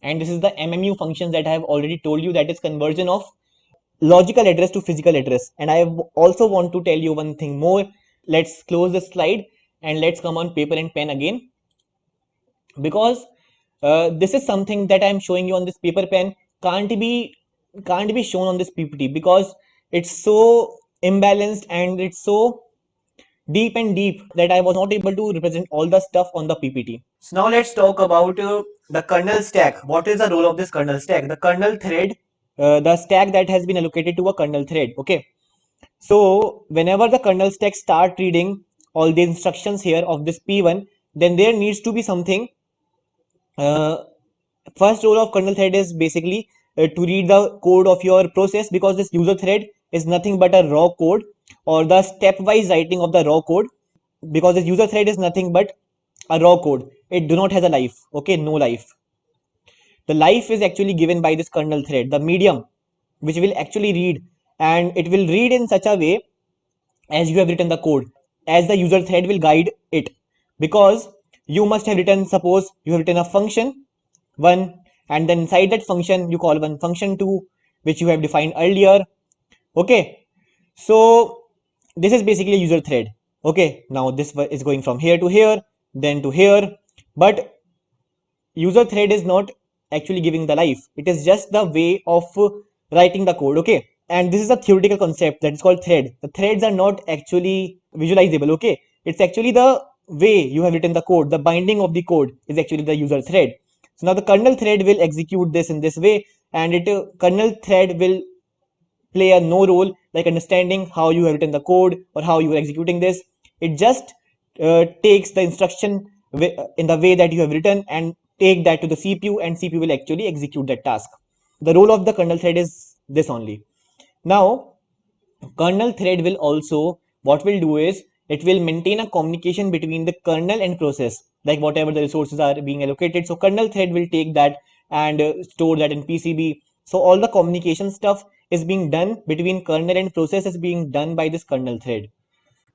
And this is the MMU functions that I have already told you, that is conversion of logical address to physical address. And I also want to tell you one thing more. Let's close this slide and let's come on paper and pen again, because this is something that I'm showing you on this paper pen can't be shown on this PPT, because it's so imbalanced and it's so deep that I was not able to represent all the stuff on the PPT. So now let's talk about the kernel stack. What is the role of this kernel stack? The kernel thread, the stack that has been allocated to a kernel thread. Okay, so whenever the kernel stack start reading all the instructions here of this P1, then there needs to be something. First role of kernel thread is basically to read the code of your process, because this user thread is nothing but a raw code, or the stepwise writing of the raw code, because this user thread is nothing but a raw code. It do not has a life. Okay, no life. The life is actually given by this kernel thread, the medium which will actually read, and it will read in such a way as you have written the code, as the user thread will guide it. Because you must have written, suppose you have written a function 1, and then inside that function you call one function 2, which you have defined earlier. Okay, so this is basically a user thread. Okay, now this is going from here to here, then to here, but user thread is not actually giving the life. It is just the way of writing the code. Okay, and this is a theoretical concept that is called thread. The threads are not actually visualizable. Okay, it's actually the way you have written the code. The binding of the code is actually the user thread. So now the kernel thread will execute this in this way, and it kernel thread will play a no role like understanding how you have written the code or how you are executing this. It just takes the instruction in the way that you have written and take that to the CPU, and CPU will actually execute that task. The role of the kernel thread is this only. Now, kernel thread will also, what will do is, it will maintain a communication between the kernel and process, like whatever the resources are being allocated. So kernel thread will take that and store that in PCB. So all the communication stuff is being done between kernel and process is being done by this kernel thread.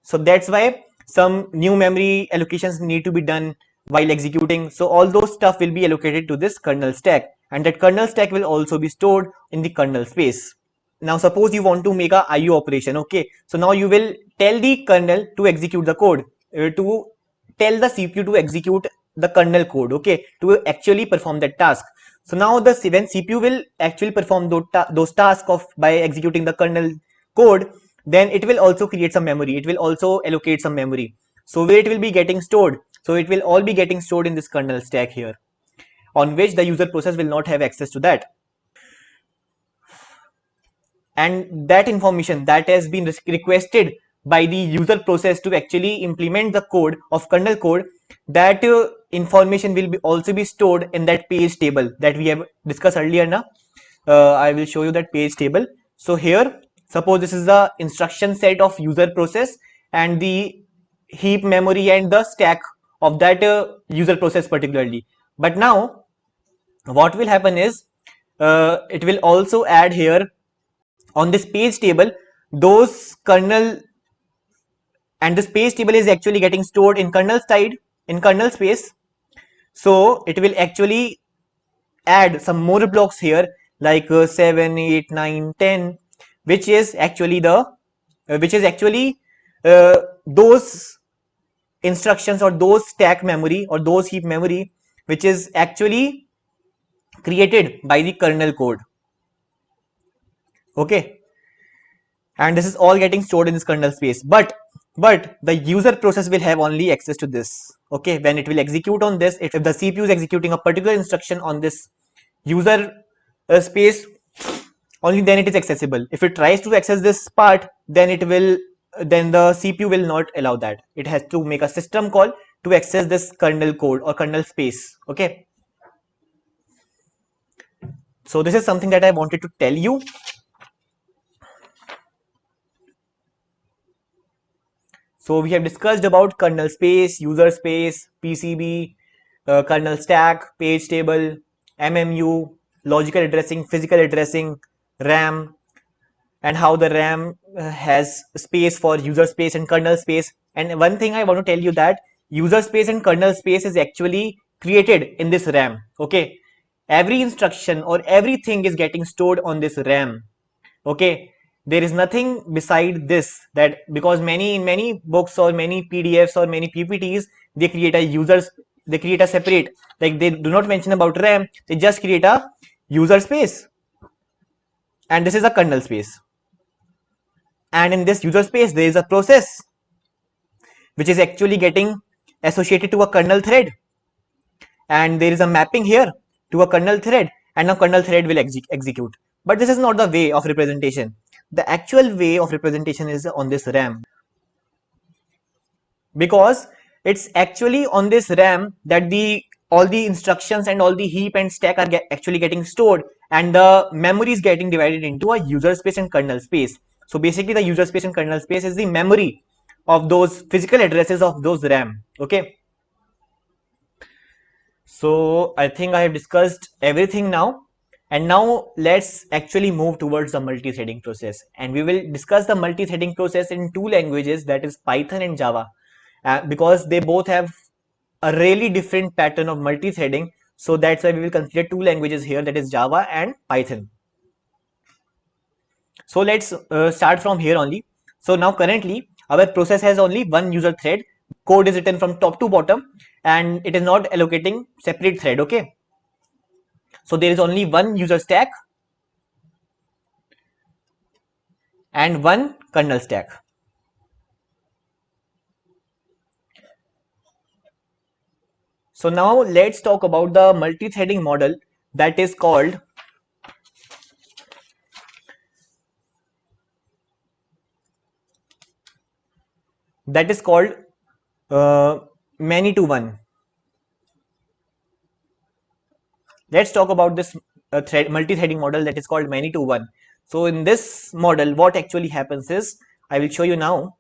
So that's why some new memory allocations need to be done while executing. So all those stuff will be allocated to this kernel stack, and that kernel stack will also be stored in the kernel space. Now suppose you want to make a IO operation. Okay, so now you will tell the kernel to execute the code, to tell the CPU to execute the kernel code, okay, to actually perform that task. So now the when CPU will actually perform those tasks of by executing the kernel code, then it will also create some memory. It will also allocate some memory. So where it will be getting stored? So it will all be getting stored in this kernel stack here, on which the user process will not have access to that. And that information that has been requested by the user process to actually implement the code of kernel code, that information will be also be stored in that page table that we have discussed earlier. Now I will show you that page table. So here, suppose this is the instruction set of user process and the heap memory and the stack of that user process particularly. But now what will happen is, it will also add here on this page table those kernel, and this page table is actually getting stored in kernel side, in kernel space. So it will actually add some more blocks here, like 7, 8, 9, 10, which is actually the those instructions or those stack memory or those heap memory which is actually created by the kernel code. Okay, and this is all getting stored in this kernel space. But but the user process will have only access to this. Okay, when it will execute on this, if the CPU is executing a particular instruction on this user space, only then it is accessible. If it tries to access this part, then the CPU will not allow that. It has to make a system call to access this kernel code or kernel space. Okay, so this is something that I wanted to tell you. So we have discussed about kernel space, user space, PCB, kernel stack, page table, MMU, logical addressing, physical addressing, RAM, and how the RAM has space for user space and kernel space. And one thing I want to tell you, that user space and kernel space is actually created in this RAM. Okay, every instruction or everything is getting stored on this RAM. Okay, there is nothing beside this, that because in many books or many PDFs or many PPTs, they create a separate, like they do not mention about RAM, they just create a user space, and this is a kernel space. And in this user space, there is a process which is actually getting associated to a kernel thread, and there is a mapping here to a kernel thread, and a kernel thread will execute. But this is not the way of representation. The actual way of representation is on this RAM, because it's actually on this RAM that all the instructions and all the heap and stack are actually getting stored, and the memory is getting divided into a user space and kernel space. So basically the user space and kernel space is the memory of those physical addresses of those RAM. Okay, so I think I have discussed everything now, and now let's actually move towards the multi-threading process, and we will discuss the multi-threading process in two languages, that is Python and Java, because they both have a really different pattern of multi-threading. So that's why we will consider two languages here, that is Java and Python. So let's start from here only. So now currently our process has only one user thread. Code is written from top to bottom, and it is not allocating separate thread. Okay, so there is only one user stack and one kernel stack. So now let's talk about the multi-threading model that is called many to one. Let's talk about this multi-threading model that is called many to one. So in this model, what actually happens is, I will show you now.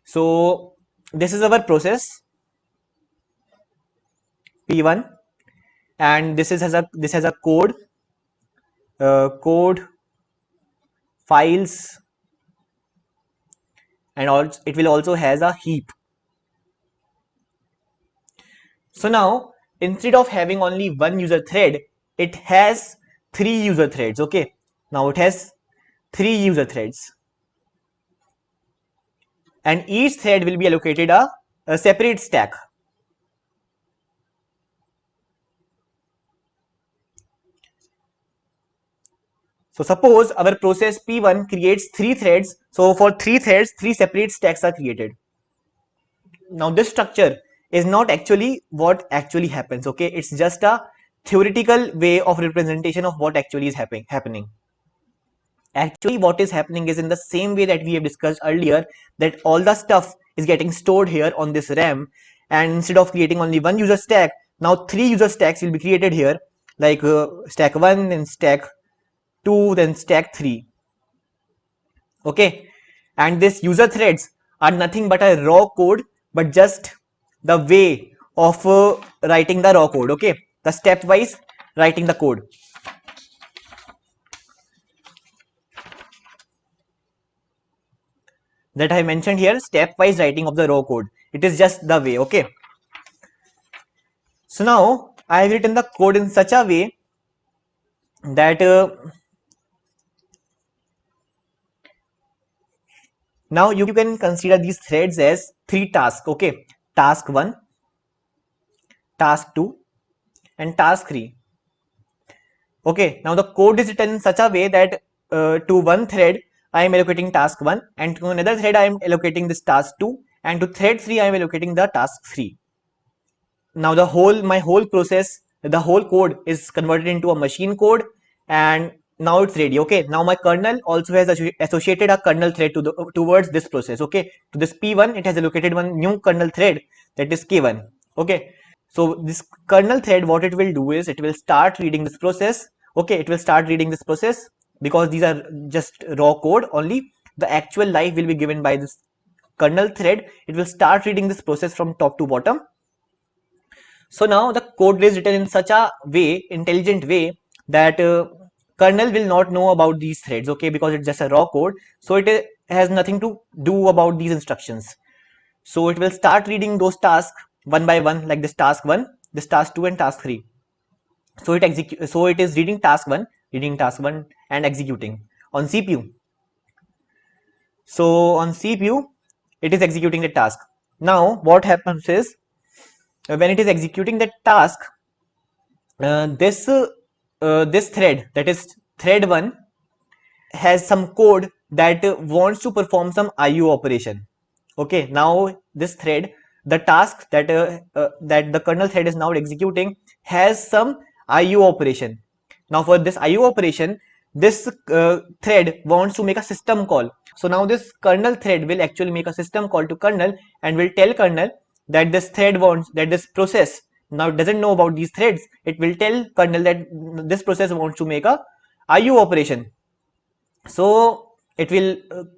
So this is our process P1, and this has a code files, and also it will also has a heap. So now instead of having only one user thread, it has three user threads. Okay, now it has three user threads, and each thread will be allocated a separate stack. So suppose our process P1 creates three threads. So for three threads, three separate stacks are created. Now this structure is not actually what actually happens. Okay, it's just a theoretical way of representation of what actually is happening. Actually what is happening is in the same way that we have discussed earlier, that all the stuff is getting stored here on this RAM, and instead of creating only one user stack, now three user stacks will be created here, like stack 1, then stack 2, then stack 3. Okay, and this user threads are nothing but a raw code, but just the way of writing the raw code. Okay, the stepwise writing the code that I mentioned here, stepwise writing of the raw code. It is just the way. Okay, so now I have written the code in such a way that now you can consider these threads as three tasks. Okay, task 1, task 2, and task 3. Okay, now the code is written in such a way that to one thread I am allocating task 1, and to another thread I am allocating this task 2, and to thread 3 I am allocating the task 3. Now my whole process, the whole code is converted into a machine code, and now it's ready. Okay, now my kernel also has associated a kernel thread towards this process. Okay, to this P1 it has allocated one new kernel thread, that is K1. Okay, so this kernel thread, what it will do is it will start reading this process. Okay, it will start reading this process because these are just raw code only. The actual life will be given by this kernel thread. It will start reading this process from top to bottom. So now the code is written in such a way, intelligent way, that kernel will not know about these threads, okay, because it's just a raw code. So it has nothing to do about these instructions. So it will start reading those tasks one by one, like this task 1, this task 2, and task 3. So it is reading task 1, and executing on CPU. So on CPU it is executing the task. Now what happens is, when it is executing the task, this thread, that is thread 1, has some code that wants to perform some IO operation. Okay, now this thread, the task that that the kernel thread is now executing, has some IO operation. Now for this IO operation, this thread wants to make a system call. So now this kernel thread will actually make a system call to kernel and will tell kernel that this thread wants, that this process now doesn't know about these threads. It will tell kernel that this process wants to make a IO operation. So it will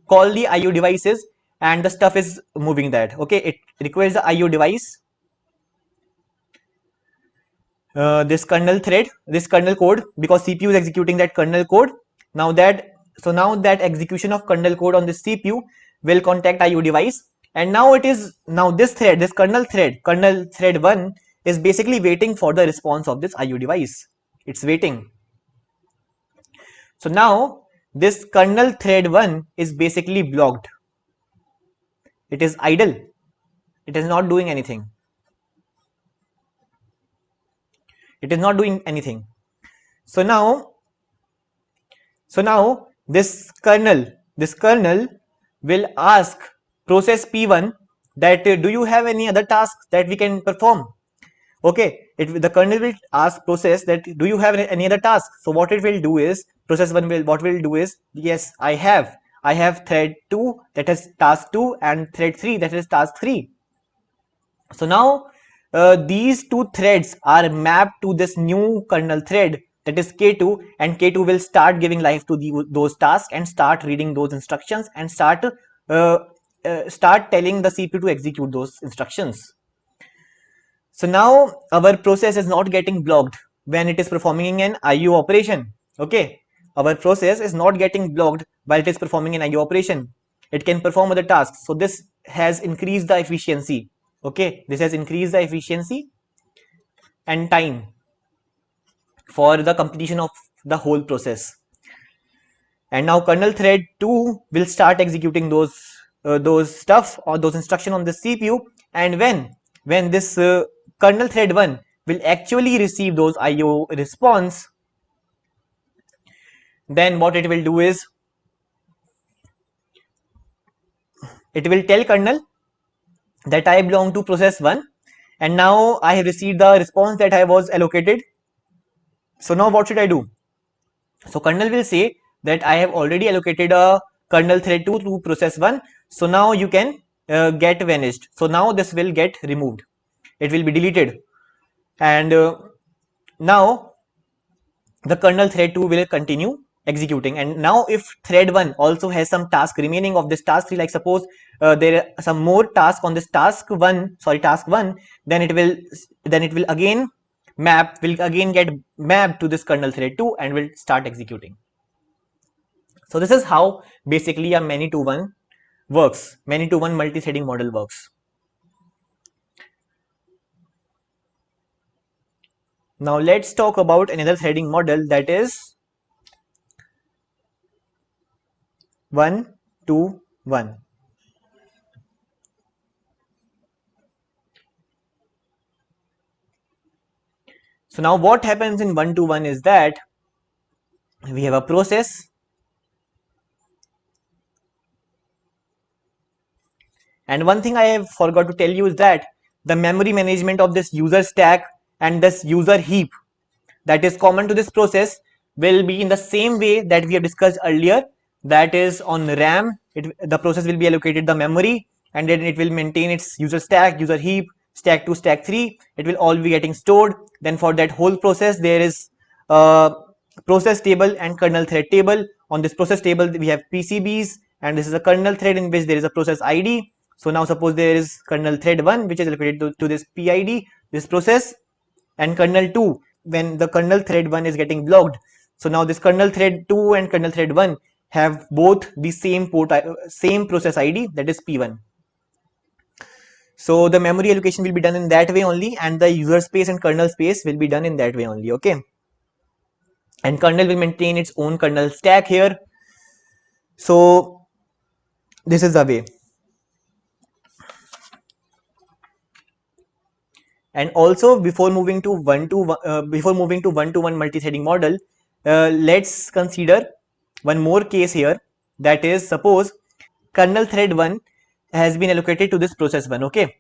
call the IO devices, and the stuff is moving that. Okay, it requires the IO device, this kernel thread, this kernel code, because CPU is executing that kernel code. Now that execution of kernel code on this CPU will contact IO device, and now this thread, this kernel thread 1, is basically waiting for the response of this IO device. It's waiting. So now this kernel thread 1 is basically blocked. It is idle. It is not doing anything. It is not doing anything. So now this kernel will ask process P1 that do you have any other tasks that we can perform? Okay, the kernel will ask process that do you have any other task. So what it will do is, process 1 will do is, yes, I have thread 2, that is task 2, and thread 3, that is task 3. So now these two threads are mapped to this new kernel thread, that is K2, and K2 will start giving life to those tasks and start reading those instructions and start telling the CPU to execute those instructions. So now our process is not getting blocked when it is performing an IO operation. Okay, our process is not getting blocked while it is performing an IO operation. It can perform other tasks. So this has increased the efficiency. Okay, this has increased the efficiency and time for the completion of the whole process. And now kernel thread 2 will start executing those stuff or those instructions on the CPU. And when this kernel thread 1 will actually receive those IO response, then what it will do is, it will tell kernel that I belong to process 1, and now I have received the response that I was allocated. So now what should I do? So kernel will say that I have already allocated a kernel thread 2 to process 1, so now you can get vanished. So now this will get removed, it will be deleted, and now the kernel thread 2 will continue executing. And now if thread 1 also has some task remaining of this task 3, like suppose there are some more task on this task 1, then it will again get mapped to this kernel thread 2 and will start executing. So this is how basically a many to one works, many to one multi-threading model works. Now let's talk about another threading model, that is 1 to 1. So now what happens in 1 to 1 is that we have a process And one thing I have forgot to tell you is that the memory management of this user stack and this user heap that is common to this process will be in the same way that we have discussed earlier. That is, on RAM, the process will be allocated the memory, and then it will maintain its user stack, user heap, stack 2, stack 3. It will all be getting stored. Then for that whole process, there is process table and kernel thread table. On this process table, we have PCBs, and this is a kernel thread in which there is a process ID. So now suppose there is kernel thread 1, which is allocated to this PID, this process, and kernel 2 when the kernel thread 1 is getting blocked. So now this kernel thread 2 and kernel thread 1 have both the same same process ID, that is P1. So the memory allocation will be done in that way only, and the user space and kernel space will be done in that way only. Okay, and kernel will maintain its own kernel stack here. So this is the way. And also, before moving to one-to-one multi-threading model, let's consider one more case here. That is, suppose kernel thread 1 has been allocated to this process 1. Okay,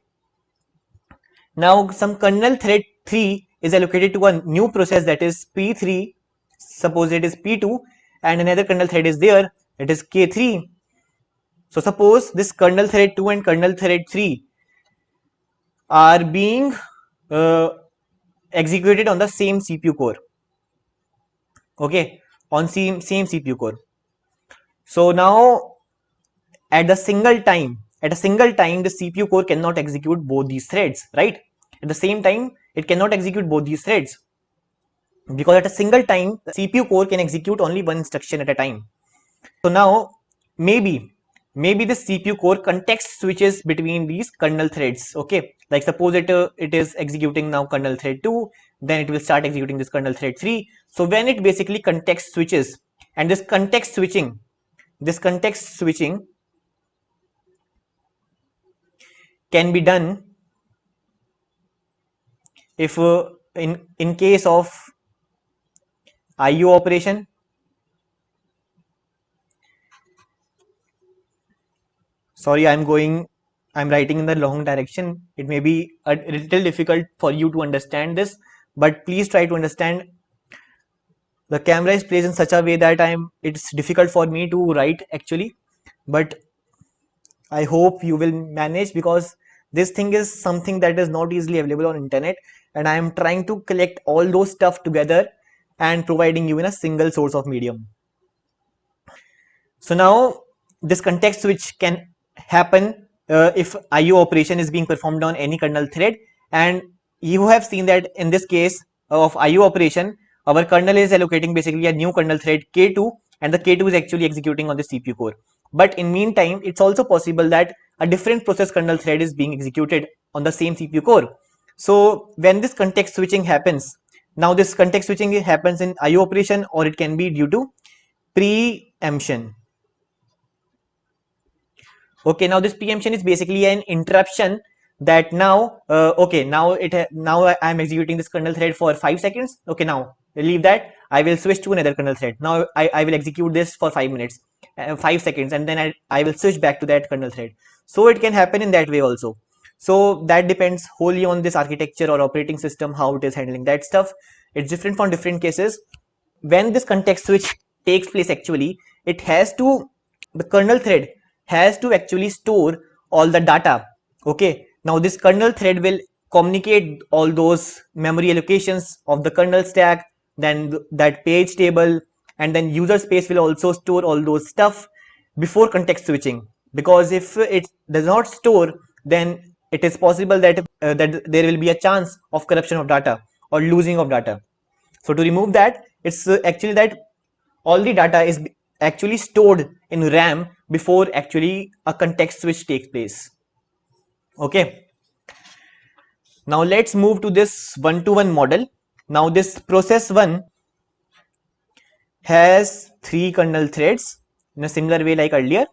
now some kernel thread 3 is allocated to a new process, that is P3. Suppose it is P2, and another kernel thread is there, it is K3. So suppose this kernel thread 2 and kernel thread 3 are being executed on the same CPU core. Okay, on same CPU core. So now at a single time, the CPU core cannot execute both these threads, right? At the same time, it cannot execute both these threads, because at a single time, the CPU core can execute only one instruction at a time. So now maybe the CPU core context switches between these kernel threads. Okay, like suppose it is executing now kernel thread 2, then it will start executing this kernel thread 3. So when it basically context switches, and this context switching can be done if in case of IO operation. Sorry, I'm writing in the wrong direction. It may be a little difficult for you to understand this, but please try to understand. The camera is placed in such a way that it's difficult for me to write actually, but I hope you will manage, because this thing is something that is not easily available on internet, and I am trying to collect all those stuff together and providing you in a single source of medium. So now this context switch can happen if IO operation is being performed on any kernel thread, and you have seen that in this case of IO operation, our kernel is allocating basically a new kernel thread K2, and the K2 is actually executing on the CPU core. But in meantime, it's also possible that a different process kernel thread is being executed on the same CPU core. So when this context switching happens, now this context switching happens in IO operation, or it can be due to preemption. Okay, now this preemption is basically an interruption that now now I am executing this kernel thread for 5 seconds. Okay, now leave that, I will switch to another kernel thread. Now I will execute this for 5 minutes, 5 seconds, and then I will switch back to that kernel thread. So it can happen in that way also. So that depends wholly on this architecture or operating system, how it is handling that stuff. It's different for different cases. When this context switch takes place, actually the kernel thread has to actually store all the data. Okay, now this kernel thread will communicate all those memory allocations of the kernel stack, then that page table, and then user space will also store all those stuff before context switching. Because if it does not store, then it is possible that that there will be a chance of corruption of data or losing of data. So to remove that, it's actually that all the data is actually stored in RAM before actually a context switch takes place. Okay, now let's move to this one-to-one model. Now this process 1 has 3 kernel threads in a similar way like earlier.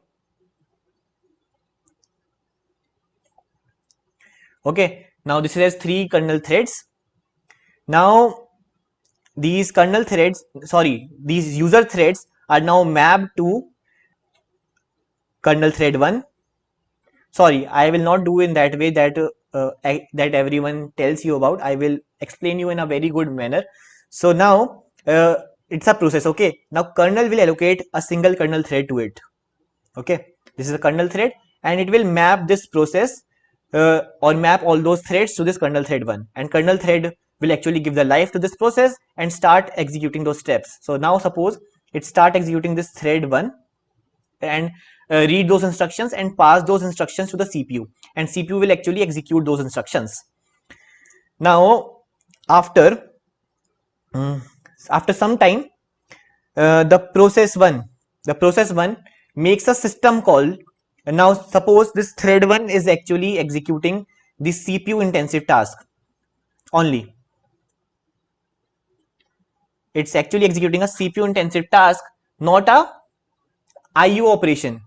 Okay, now this has 3 kernel threads. Now these user threads are now mapped to kernel thread 1. sorry, I will not do in that way that that everyone tells you about. I will explain you in a very good manner. So now it's a process. Okay, now kernel will allocate a single kernel thread to it. Okay, this is a kernel thread, and it will map this process or map all those threads to this kernel thread 1, and kernel thread will actually give the life to this process and start executing those steps. So now suppose it start executing this thread 1 and read those instructions and pass those instructions to the CPU, and CPU will actually execute those instructions. Now after after some time, the process 1 makes a system call. Now suppose this thread 1 is actually executing the CPU intensive task only. It's actually executing a CPU intensive task, not a IO operation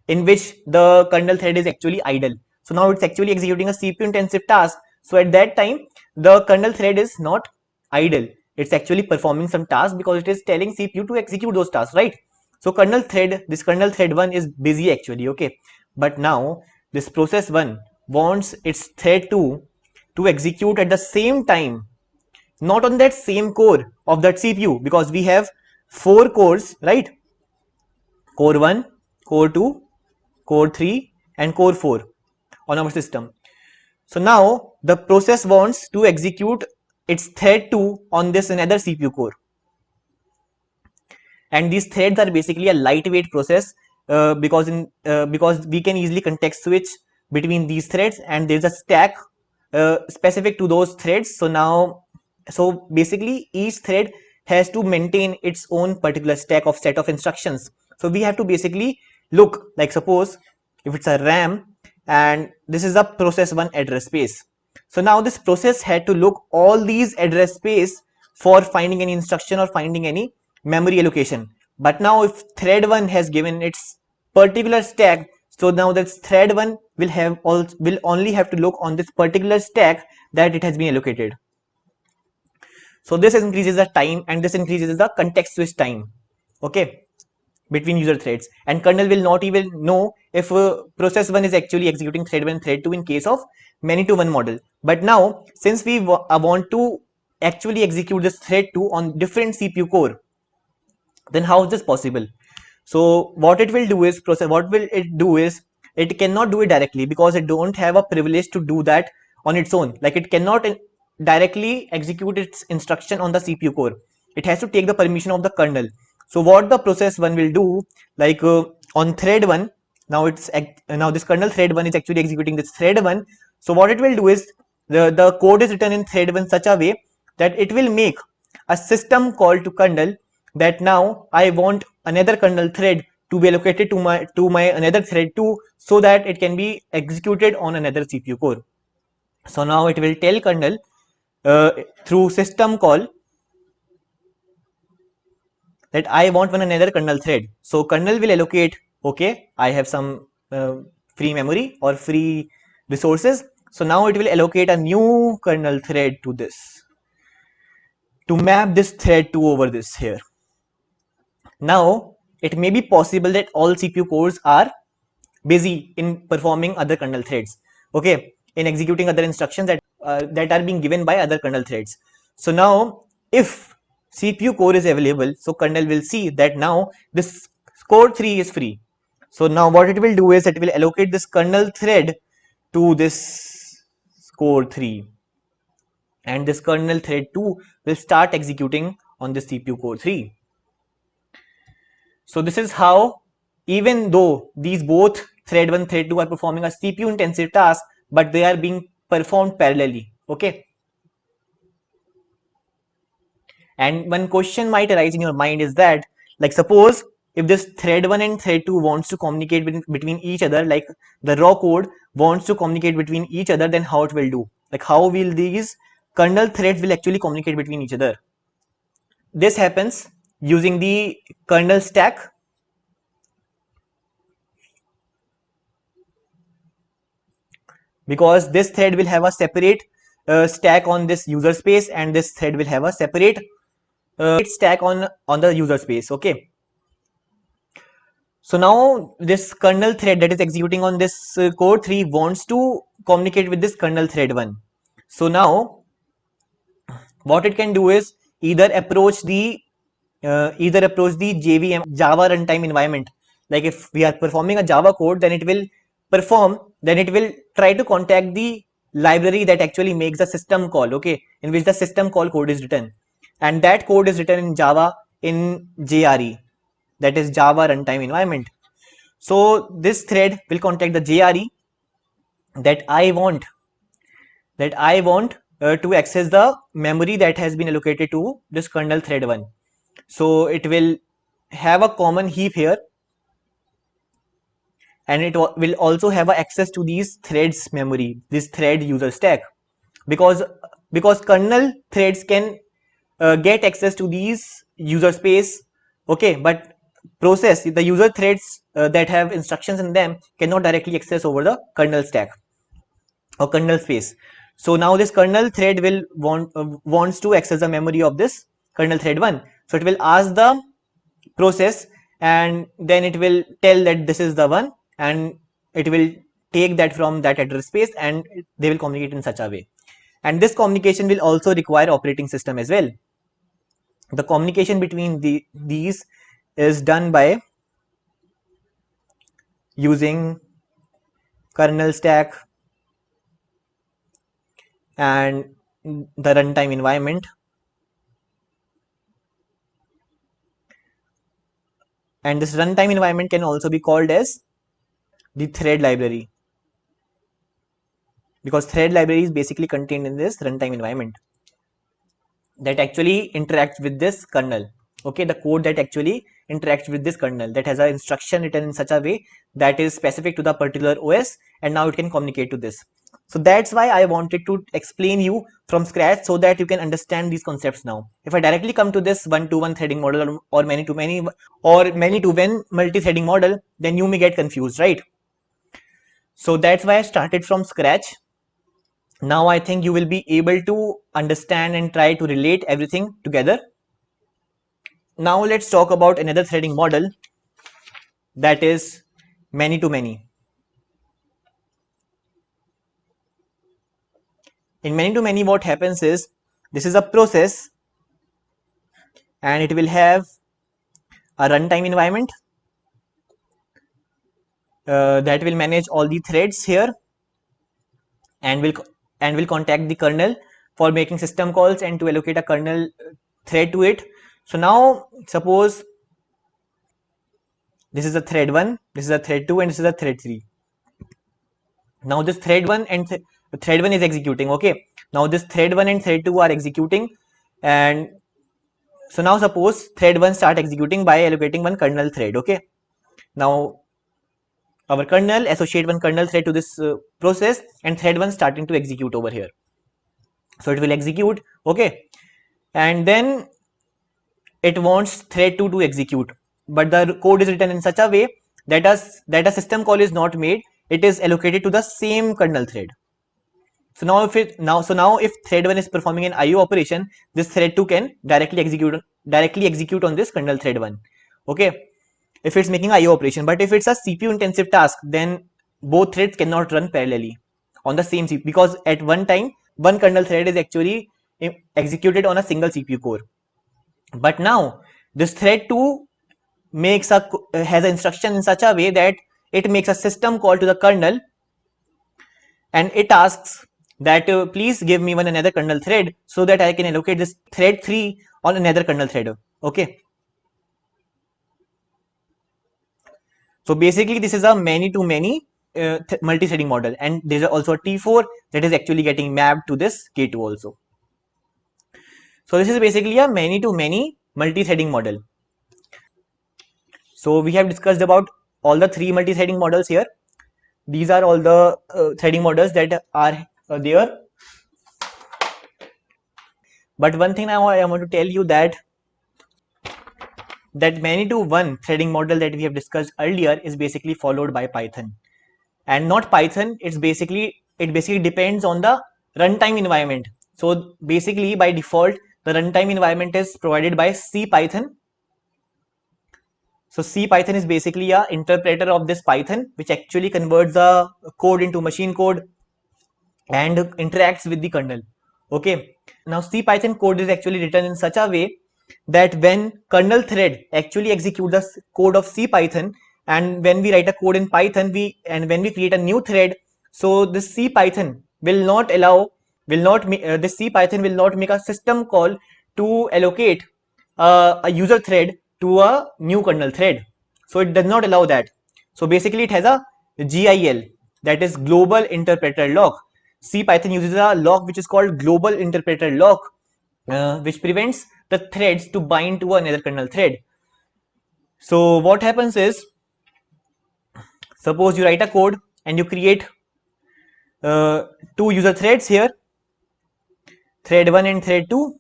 in which the kernel thread is actually idle. So now it's actually executing a CPU intensive task. So at that time, the kernel thread is not idle. It's actually performing some task because it is telling CPU to execute those tasks, right? So this kernel thread 1 is busy actually, okay? But now this process 1 wants its thread 2 to execute at the same time, not on that same core of that CPU, because we have 4 cores, right? Core 1, core 2, core 3 and core 4 on our system. So now the process wants to execute its thread 2 on this another CPU core, and these threads are basically a lightweight process because we can easily context switch between these threads, and there's a stack specific to those threads. So basically each thread has to maintain its own particular stack of set of instructions. So we have to basically look, like suppose if it's a RAM and this is a process 1 address space. So now this process had to look all these address space for finding any instruction or finding any memory allocation. But now if thread 1 has given its particular stack, so now this thread 1 will only have to look on this particular stack that it has been allocated. So this increases the time and this increases the context switch time, okay, between user threads, and kernel will not even know if process 1 is actually executing thread 1 and thread 2 in case of many to one model. But now since we want to actually execute this thread 2 on different CPU core, then how is this possible? So what it will do is it cannot do it directly because it don't have a privilege to do that on its own. Like it cannot directly execute its instruction on the CPU core. It has to take the permission of the kernel. So what the process 1 will do, like on thread 1, now this kernel thread 1 is actually executing this thread 1. So what it will do is the code is written in thread 1 such a way that it will make a system call to kernel that now I want another kernel thread to be allocated to my another thread 2 so that it can be executed on another CPU core. So now it will tell kernel through system call that I want one another kernel thread. So kernel will allocate, okay, I have some free memory or free resources. So now it will allocate a new kernel thread to this to map this thread 2 over this here. Now it may be possible that all CPU cores are busy in performing other kernel threads, okay, in executing other instructions that are being given by other kernel threads. So now if CPU core is available, so kernel will see that now this core 3 is free. So now what it will do is it will allocate this kernel thread to this core 3, and this kernel thread 2 will start executing on the CPU core 3. So this is how, even though these both thread 1 thread 2 are performing a CPU intensive task, but they are being performed parallelly, okay. And one question might arise in your mind is that, like suppose if this thread 1 and thread 2 wants to communicate between each other, like the raw code wants to communicate between each other, then how it will do, like how will these kernel threads will actually communicate between each other? This happens using the kernel stack. Because this thread will have a separate stack on this user space, and this thread will have a separate stack on the user space, okay. So now this kernel thread that is executing on this core 3 wants to communicate with this kernel thread 1. So now what it can do is either approach the JVM, Java runtime environment. Like if we are performing a Java code, then it will try to contact the library that actually makes the system call, okay, in which the system call code is written, and that code is written in Java in JRE, that is Java runtime environment. So this thread will contact the JRE that I want to access the memory that has been allocated to this kernel thread 1. So it will have a common heap here, and it will also have access to these threads memory, this thread user stack, because kernel threads can get access to these user space, okay, but the user threads that have instructions in them cannot directly access over the kernel stack or kernel space. So now this kernel thread will wants to access the memory of this kernel thread 1. So it will ask the process, and then it will tell that this is the one, and it will take that from that address space, and they will communicate in such a way. And this communication will also require operating system as well. The communication between these is done by using kernel stack and the runtime environment. And this runtime environment can also be called as the thread library, because thread library is basically contained in this runtime environment that actually interacts with this kernel, okay, the code that actually interacts with this kernel, that has an instruction written in such a way that is specific to the particular OS, and now it can communicate to this. So that's why I wanted to explain you from scratch, so that you can understand these concepts. Now if I directly come to this one-to-one threading model, or many-to-many or many-to-one multi-threading model, then you may get confused, right? So that's why I started from scratch. Now I think you will be able to understand and try to relate everything together. Now let's talk about another threading model, that is many to many. In many to many, what happens is, this is a process, and it will have a runtime environment that will manage all the threads here, and will contact the kernel for making system calls and to allocate a kernel thread to it. So now suppose this is a thread 1, this is a thread 2, and this is a thread 3. Now this thread 1 and thread 1 is executing, okay. Now this thread 1 and thread 2 are executing, and so now suppose thread 1 start executing by allocating one kernel thread, okay. Now our kernel associate one kernel thread to this process, and thread 1 starting to execute over here. So it will execute, okay, and then it wants thread 2 to execute, but the code is written in such a way that a system call is not made, it is allocated to the same kernel thread. So now if thread 1 is performing an IO operation, this thread 2 can directly execute on this kernel thread 1, okay, if it's making IO operation. But if it's a CPU intensive task, then both threads cannot run parallelly on the same CPU, because at one time one kernel thread is actually executed on a single CPU core. But now this thread 2 has an instruction in such a way that it makes a system call to the kernel, and it asks that please give me one another kernel thread so that I can allocate this thread 3 on another kernel thread, okay. So basically this is a many to many multi-threading model, and there's also a T4 that is actually getting mapped to this K2 also. So this is basically a many to many multi-threading model. So we have discussed about all the three multi-threading models here. These are all the threading models that are there. But one thing now I want to tell you that many to one threading model that we have discussed earlier is basically followed by Python, and not Python. It basically depends on the runtime environment. So basically by default the runtime environment is provided by C Python. So CPython is basically a interpreter of this Python, which actually converts the code into machine code and interacts with the kernel. Okay, now CPython code is actually written in such a way that when kernel thread actually execute the code of CPython, and when we write a code in Python, when we create a new thread, so this CPython will not allow, this CPython will not make a system call to allocate a user thread to a new kernel thread. So it does not allow that. So basically it has a GIL, that is global interpreter lock. CPython uses a lock which is called global interpreter lock, which prevents the threads to bind to another kernel thread. So what happens is, suppose you write a code and you create two user threads here, thread 1 and thread 2,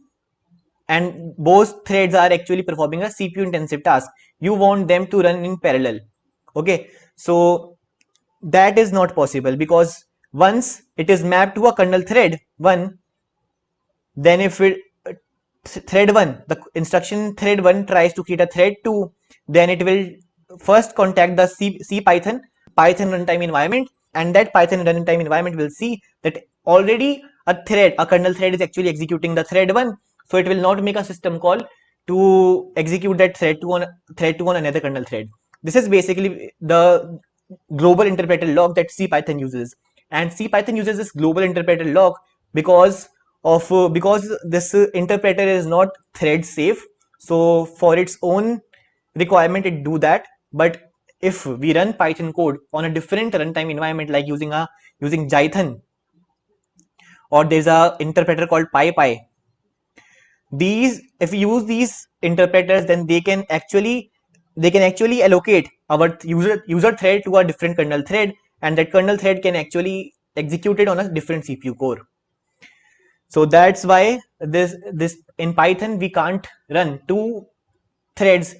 and both threads are actually performing a CPU intensive task. You want them to run in parallel. Okay, so that is not possible, because once it is mapped to a kernel thread 1, then if it thread 1, the instruction thread 1 tries to create a thread 2, then it will first contact the CPython Python runtime environment, and that Python runtime environment will see that already a kernel thread is actually executing the thread 1, so it will not make a system call to execute that thread 2 on another kernel thread. This is basically the global interpreter lock that CPython uses, and CPython uses this global interpreter lock because this interpreter is not thread safe. So for its own requirement it do that, but if we run Python code on a different runtime environment, like using Jython, or there's a interpreter called PyPy, if we use these interpreters, then they can actually allocate our user thread to a different kernel thread, and that kernel thread can actually execute it on a different CPU core. So that's why this in Python we can't run two threads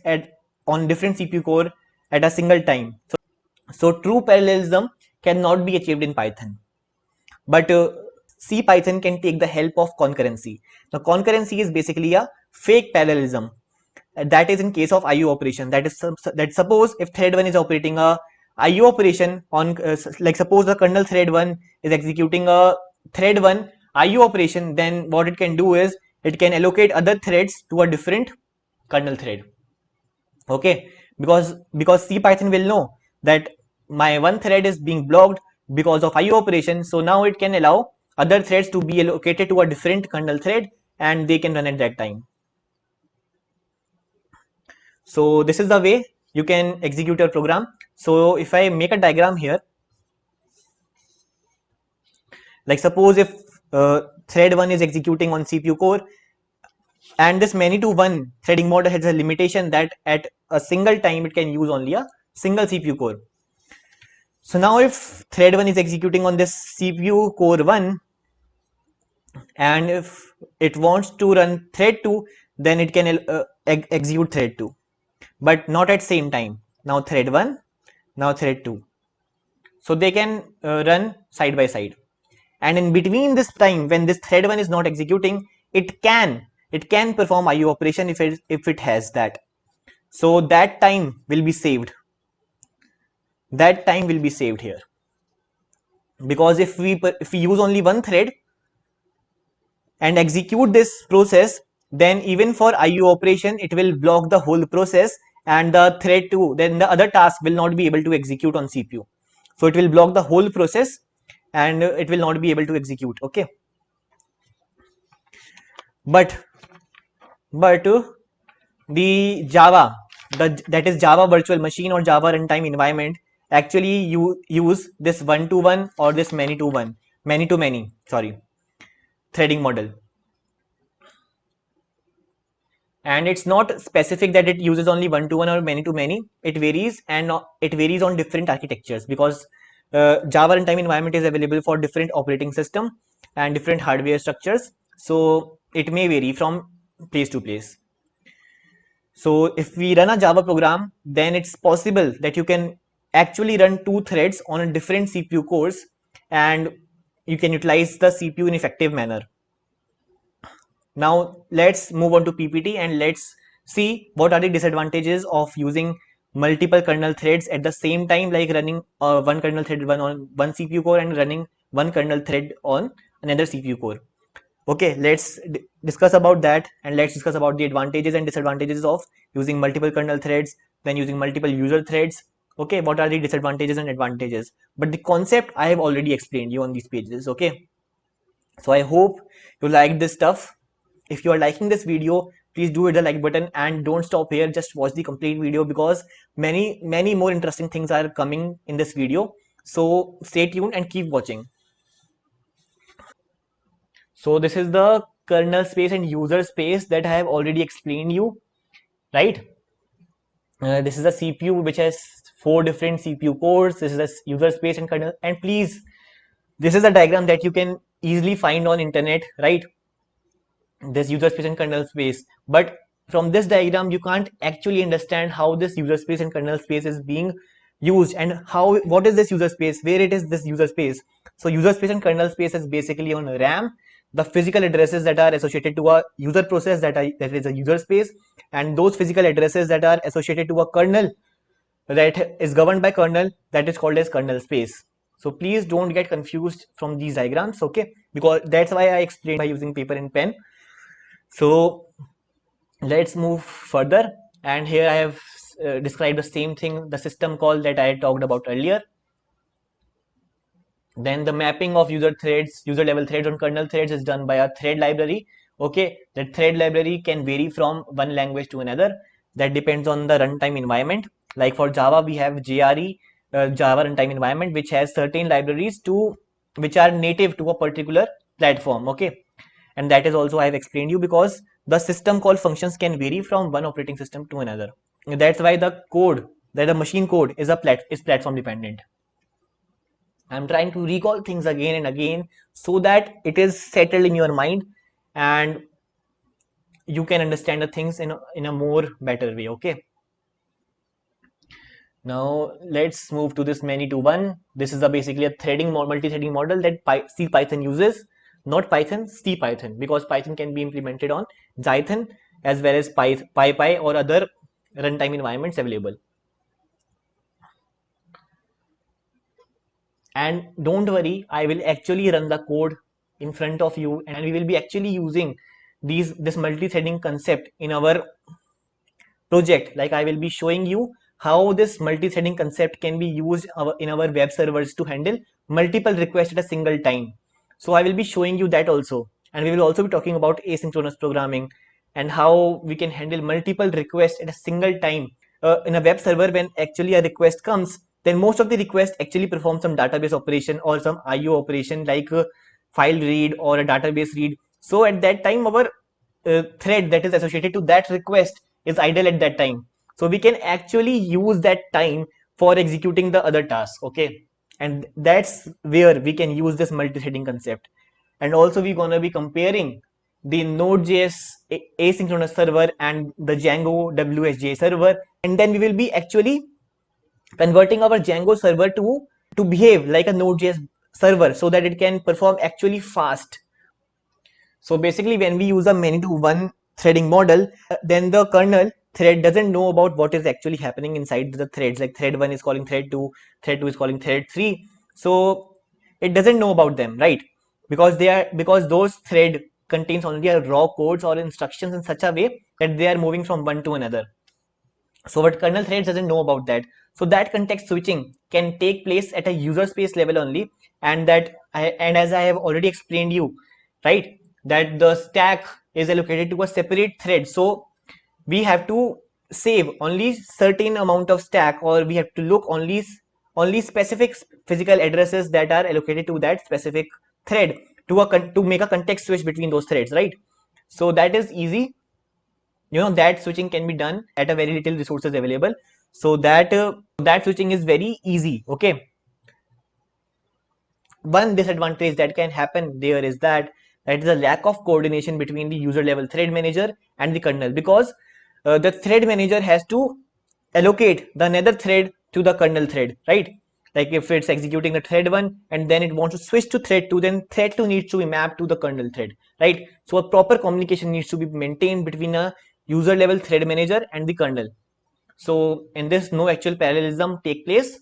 on different CPU core at a single time. So true parallelism cannot be achieved in Python, but CPython can take the help of concurrency. Now concurrency is basically a fake parallelism. That is in case of IO operation. That suppose if thread 1 is operating a IO operation on, like suppose the kernel thread 1 is executing a thread 1 IO operation, then what it can do is it can allocate other threads to a different kernel thread. Okay, because CPython will know that my one thread is being blocked because of IO operation, so now it can allow other threads to be allocated to a different kernel thread and they can run at that time. So this is the way you can execute your program. So if I make a diagram here, like suppose if thread 1 is executing on CPU core, and this many to one threading model has a limitation that at a single time it can use only a single CPU core. So now if thread 1 is executing on this CPU core 1, and if it wants to run thread 2, then it can execute thread 2, but not at same time. Now thread 1, now thread 2. So they can run side by side, and in between this time when this thread 1 is not executing, it can perform IO operation if it has that. So that time will be saved. That time will be saved here, because if we use only one thread and execute this process, then even for IO operation it will block the whole process, and the thread 2, then the other task will not be able to execute on CPU. So it will block the whole process and it will not be able to execute. Okay, but the Java, that is Java virtual machine or Java runtime environment, actually you use this one-to-one or this many-to-many threading model, and it's not specific that it uses only one-to-one or many-to-many. It varies, and it varies on different architectures, because Java runtime environment is available for different operating system and different hardware structures, so it may vary from place to place. So if we run a Java program, then it's possible that you can actually run two threads on a different CPU cores, and you can utilize the CPU in effective manner. Now let's move on to PPT and let's see what are the disadvantages of using multiple kernel threads at the same time, like running one kernel thread on one CPU core and running one kernel thread on another CPU core. Okay, let's discuss about that, and let's discuss about the advantages and disadvantages of using multiple kernel threads, then using multiple user threads. Okay, what are the disadvantages and advantages? But the concept I have already explained you on these pages. Okay, so I hope you like this stuff. If you are liking this video, please do hit the like button and don't stop here. Just watch the complete video, because many more interesting things are coming in this video. So stay tuned and keep watching. So this is the kernel space and user space that I have already explained you, right? This is a CPU which has 4 different CPU cores. This is a user space and kernel. And please, this is a diagram that you can easily find on internet, right? This user space and kernel space. But from this diagram, you can't actually understand how this user space and kernel space is being used, and what is this user space, where it is this user space. So user space and kernel space is basically on RAM, the physical addresses that are associated to a user process that is a user space, and those physical addresses that are associated to a kernel that is governed by kernel, that is called as kernel space. So please don't get confused from these diagrams, okay? Because that's why I explained by using paper and pen. So let's move further, and here I have described the same thing, the system call that I talked about earlier. Then the mapping of user level threads on kernel threads is done by a thread library. Okay, that thread library can vary from one language to another. That depends on the runtime environment. Like for Java, we have JRE, Java runtime environment, which has certain libraries which are native to a particular platform. Okay, and that is also I have explained you, because the system call functions can vary from one operating system to another. That's why the machine code is platform dependent. I'm trying to recall things again and again so that it is settled in your mind and you can understand the things in a more better way. Okay, now let's move to this many to one. This is basically a multi-threading model that CPython uses. Not Python, CPython, because Python can be implemented on Jython as well as PyPy or other runtime environments available. And don't worry, I will actually run the code in front of you, and we will be actually using this multi-threading concept in our project. Like I will be showing you how this multi-threading concept can be used in our web servers to handle multiple requests at a single time. So I will be showing you that also, and we will also be talking about asynchronous programming and how we can handle multiple requests at a single time in a web server. When actually a request comes, then most of the requests actually perform some database operation or some IO operation, like file read or a database read. So at that time, our thread that is associated to that request is idle at that time. So we can actually use that time for executing the other task. Okay, and that's where we can use this multi-threading concept. And also we're going to be comparing the Node.js asynchronous server and the Django WSJ server, and then we will be actually converting our Django server to behave like a Node.js server so that it can perform actually fast. So basically, when we use a many to one threading model, then the kernel thread doesn't know about what is actually happening inside the threads. Like thread 1 is calling thread 2, thread 2 is calling thread 3. So it doesn't know about them, right? Because those thread contains only a raw codes or instructions in such a way that they are moving from one to another. So what kernel threads doesn't know about that. So that context switching can take place at a user space level only, and as I have already explained you, right, that the stack is allocated to a separate thread. So we have to save only certain amount of stack, or we have to look only specific physical addresses that are allocated to that specific thread to make a context switch between those threads, right? So that is easy. That switching can be done at a very little resources available. So that switching is very easy. Okay, one disadvantage that can happen there is that is a lack of coordination between the user level thread manager and the kernel, because the thread manager has to allocate the another thread to the kernel thread, right? Like if it's executing the thread 1 and then it wants to switch to thread 2, then thread 2 needs to be mapped to the kernel thread, right? So a proper communication needs to be maintained between a user level thread manager and the kernel. So in this, no actual parallelism take place.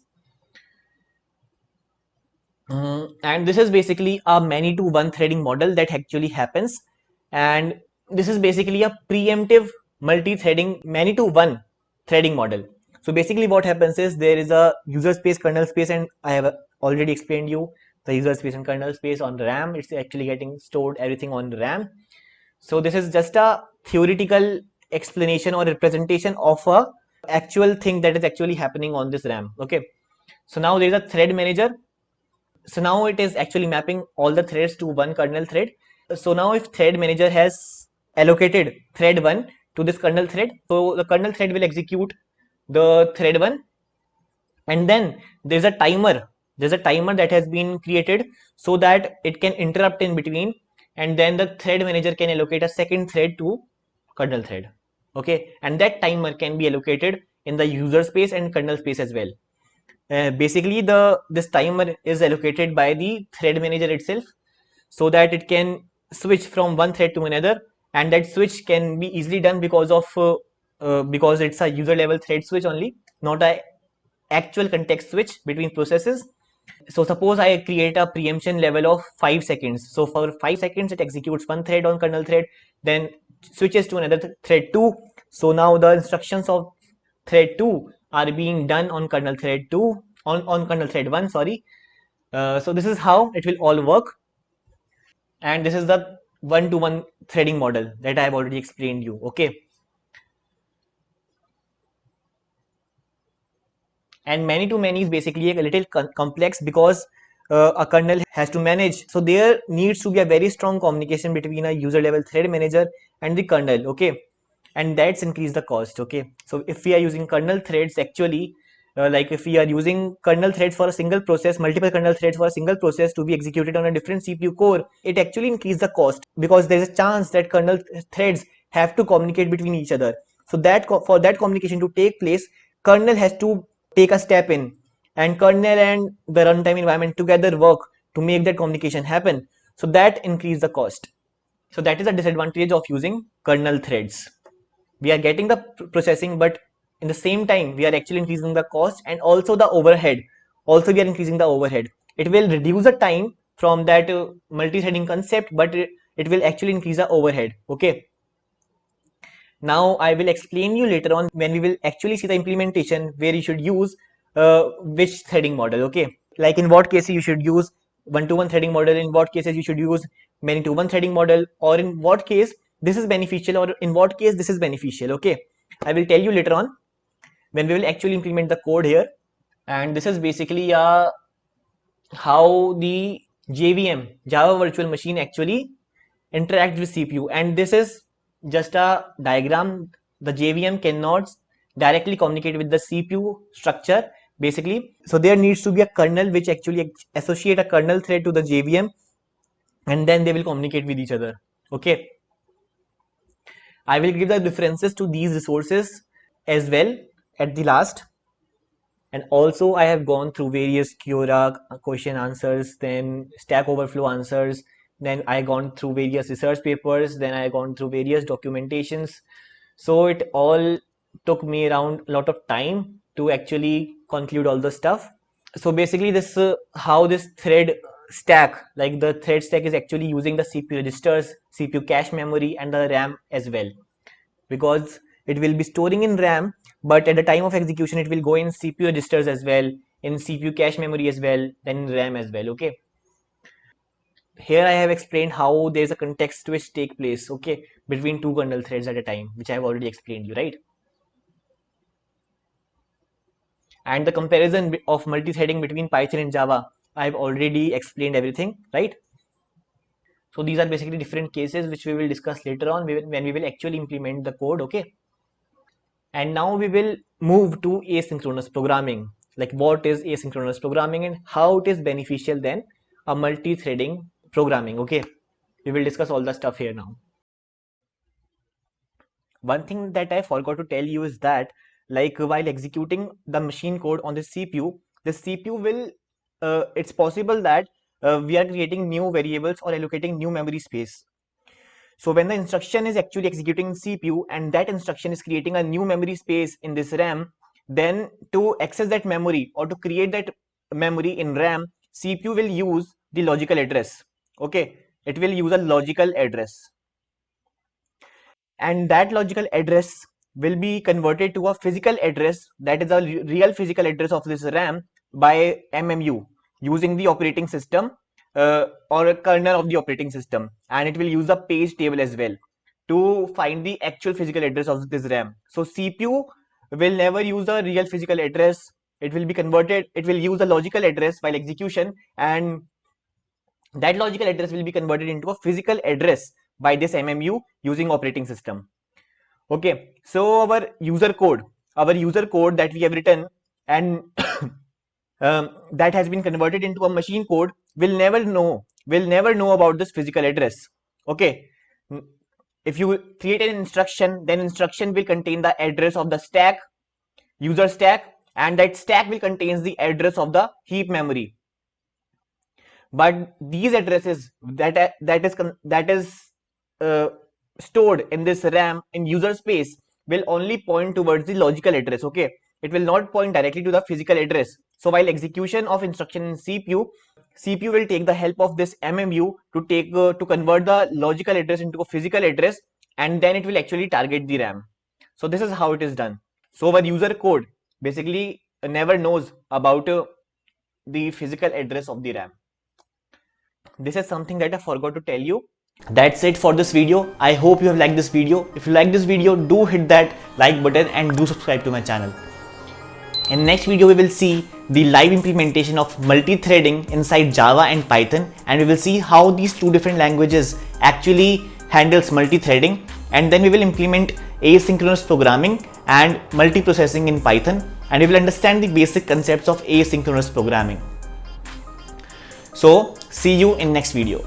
And this is basically a many to one threading model that actually happens, and this is basically a preemptive multi-threading many to one threading model. So basically what happens is there is a user space, kernel space, and I have already explained you the user space and kernel space on RAM. It's actually getting stored everything on RAM. So this is just a theoretical explanation or representation of a actual thing that is actually happening on this RAM. Okay, so now there is a thread manager. So now it is actually mapping all the threads to one kernel thread. So now if thread manager has allocated thread 1 to this kernel thread, so the kernel thread will execute the thread 1, and then there's a timer that has been created so that it can interrupt in between, and then the thread manager can allocate a second thread to kernel thread. Okay, and that timer can be allocated in the user space and kernel space as well. Basically this timer is allocated by the thread manager itself so that it can switch from one thread to another, and that switch can be easily done because it's a user level thread switch only, not a actual context switch between processes. So suppose I create a preemption level of 5 seconds. So for 5 seconds it executes one thread on kernel thread, then switches to another thread 2. So now the instructions of thread 2 are being done on kernel thread 2 on kernel thread 1, sorry. So this is how it will all work, and this is the one-to-one threading model that I have already explained you. Okay, and many to many is basically a little complex because a kernel has to manage, so there needs to be a very strong communication between a user level thread manager and the kernel. Okay, and that's increase the cost. Okay, so if we are using kernel threads actually, like if we are using kernel threads for a single process, multiple kernel threads for a single process to be executed on a different CPU core, it actually increase the cost because there is a chance that kernel threads have to communicate between each other. So that for that communication to take place, kernel has to take a step in, and kernel and the runtime environment together work to make that communication happen. So that increase the cost. So that is a disadvantage of using kernel threads. We are getting the processing, but in the same time we are actually increasing the cost and also the overhead. Also we are increasing the overhead. It will reduce the time from that multi-threading concept, but it will actually increase the overhead. Okay, now I will explain you later on when we will actually see the implementation where you should use which threading model. Okay, like in what cases you should use one-to-one threading model, in what cases you should use many-to-one threading model, or in what case this is beneficial, or in what case this is beneficial. Okay, I will tell you later on when we will actually implement the code here. And this is basically how the JVM, Java Virtual Machine, actually interact with CPU, and this is just a diagram. The JVM cannot directly communicate with the CPU structure basically, so there needs to be a kernel which actually associate a kernel thread to the JVM, and then they will communicate with each other. Okay, I will give the references to these resources as well at the last. And also I have gone through various Quora question answers, then Stack Overflow answers, then I gone through various research papers, then I gone through various documentations. So it all took me around a lot of time to actually conclude all the stuff. So basically this how this thread stack, like the thread stack is actually using the CPU registers, CPU cache memory, and the RAM as well, because it will be storing in RAM, but at the time of execution it will go in CPU registers as well, in CPU cache memory as well, then in RAM as well. Okay, here I have explained how there's a context switch take place, okay, between two kernel threads at a time, which I have already explained you, right? And the comparison of multi-threading between Python and Java, I've already explained everything, right? So these are basically different cases which we will discuss later on when we will actually implement the code. Okay, and now we will move to asynchronous programming, like what is asynchronous programming and how it is beneficial than a multi-threading programming. Okay, we will discuss all the stuff here now. One thing that I forgot to tell you is that, like, while executing the machine code on the CPU, the CPU will it's possible that we are creating new variables or allocating new memory space. So when the instruction is actually executing in CPU and that instruction is creating a new memory space in this RAM, then to access that memory or to create that memory in RAM, CPU will use the logical address. Okay, it will use a logical address, and that logical address will be converted to a physical address, that is a real physical address of this RAM, by MMU using the operating system or a kernel of the operating system, and it will use the page table as well to find the actual physical address of this RAM. So CPU will never use the real physical address. It will be converted, it will use the logical address while execution, and that logical address will be converted into a physical address by this MMU using operating system. Okay, so our user code that we have written and that has been converted into a machine code will never know about this physical address. Okay, if you create an instruction, then instruction will contain the address of the stack, user stack, and that stack will contain the address of the heap memory. But these addresses that is stored in this RAM in user space will only point towards the logical address. Okay, it will not point directly to the physical address. So while execution of instruction in CPU will take the help of this MMU to convert the logical address into a physical address, and then it will actually target the RAM. So this is how it is done. So our user code basically never knows about the physical address of the RAM. This is something that I forgot to tell you. That's it for this video. I hope you have liked this video. If you like this video, do hit that like button and do subscribe to my channel. In next video, we will see the live implementation of multi-threading inside Java and Python, and we will see how these two different languages actually handles multi-threading, and then we will implement asynchronous programming and multiprocessing in Python, and we will understand the basic concepts of asynchronous programming. So see you in next video.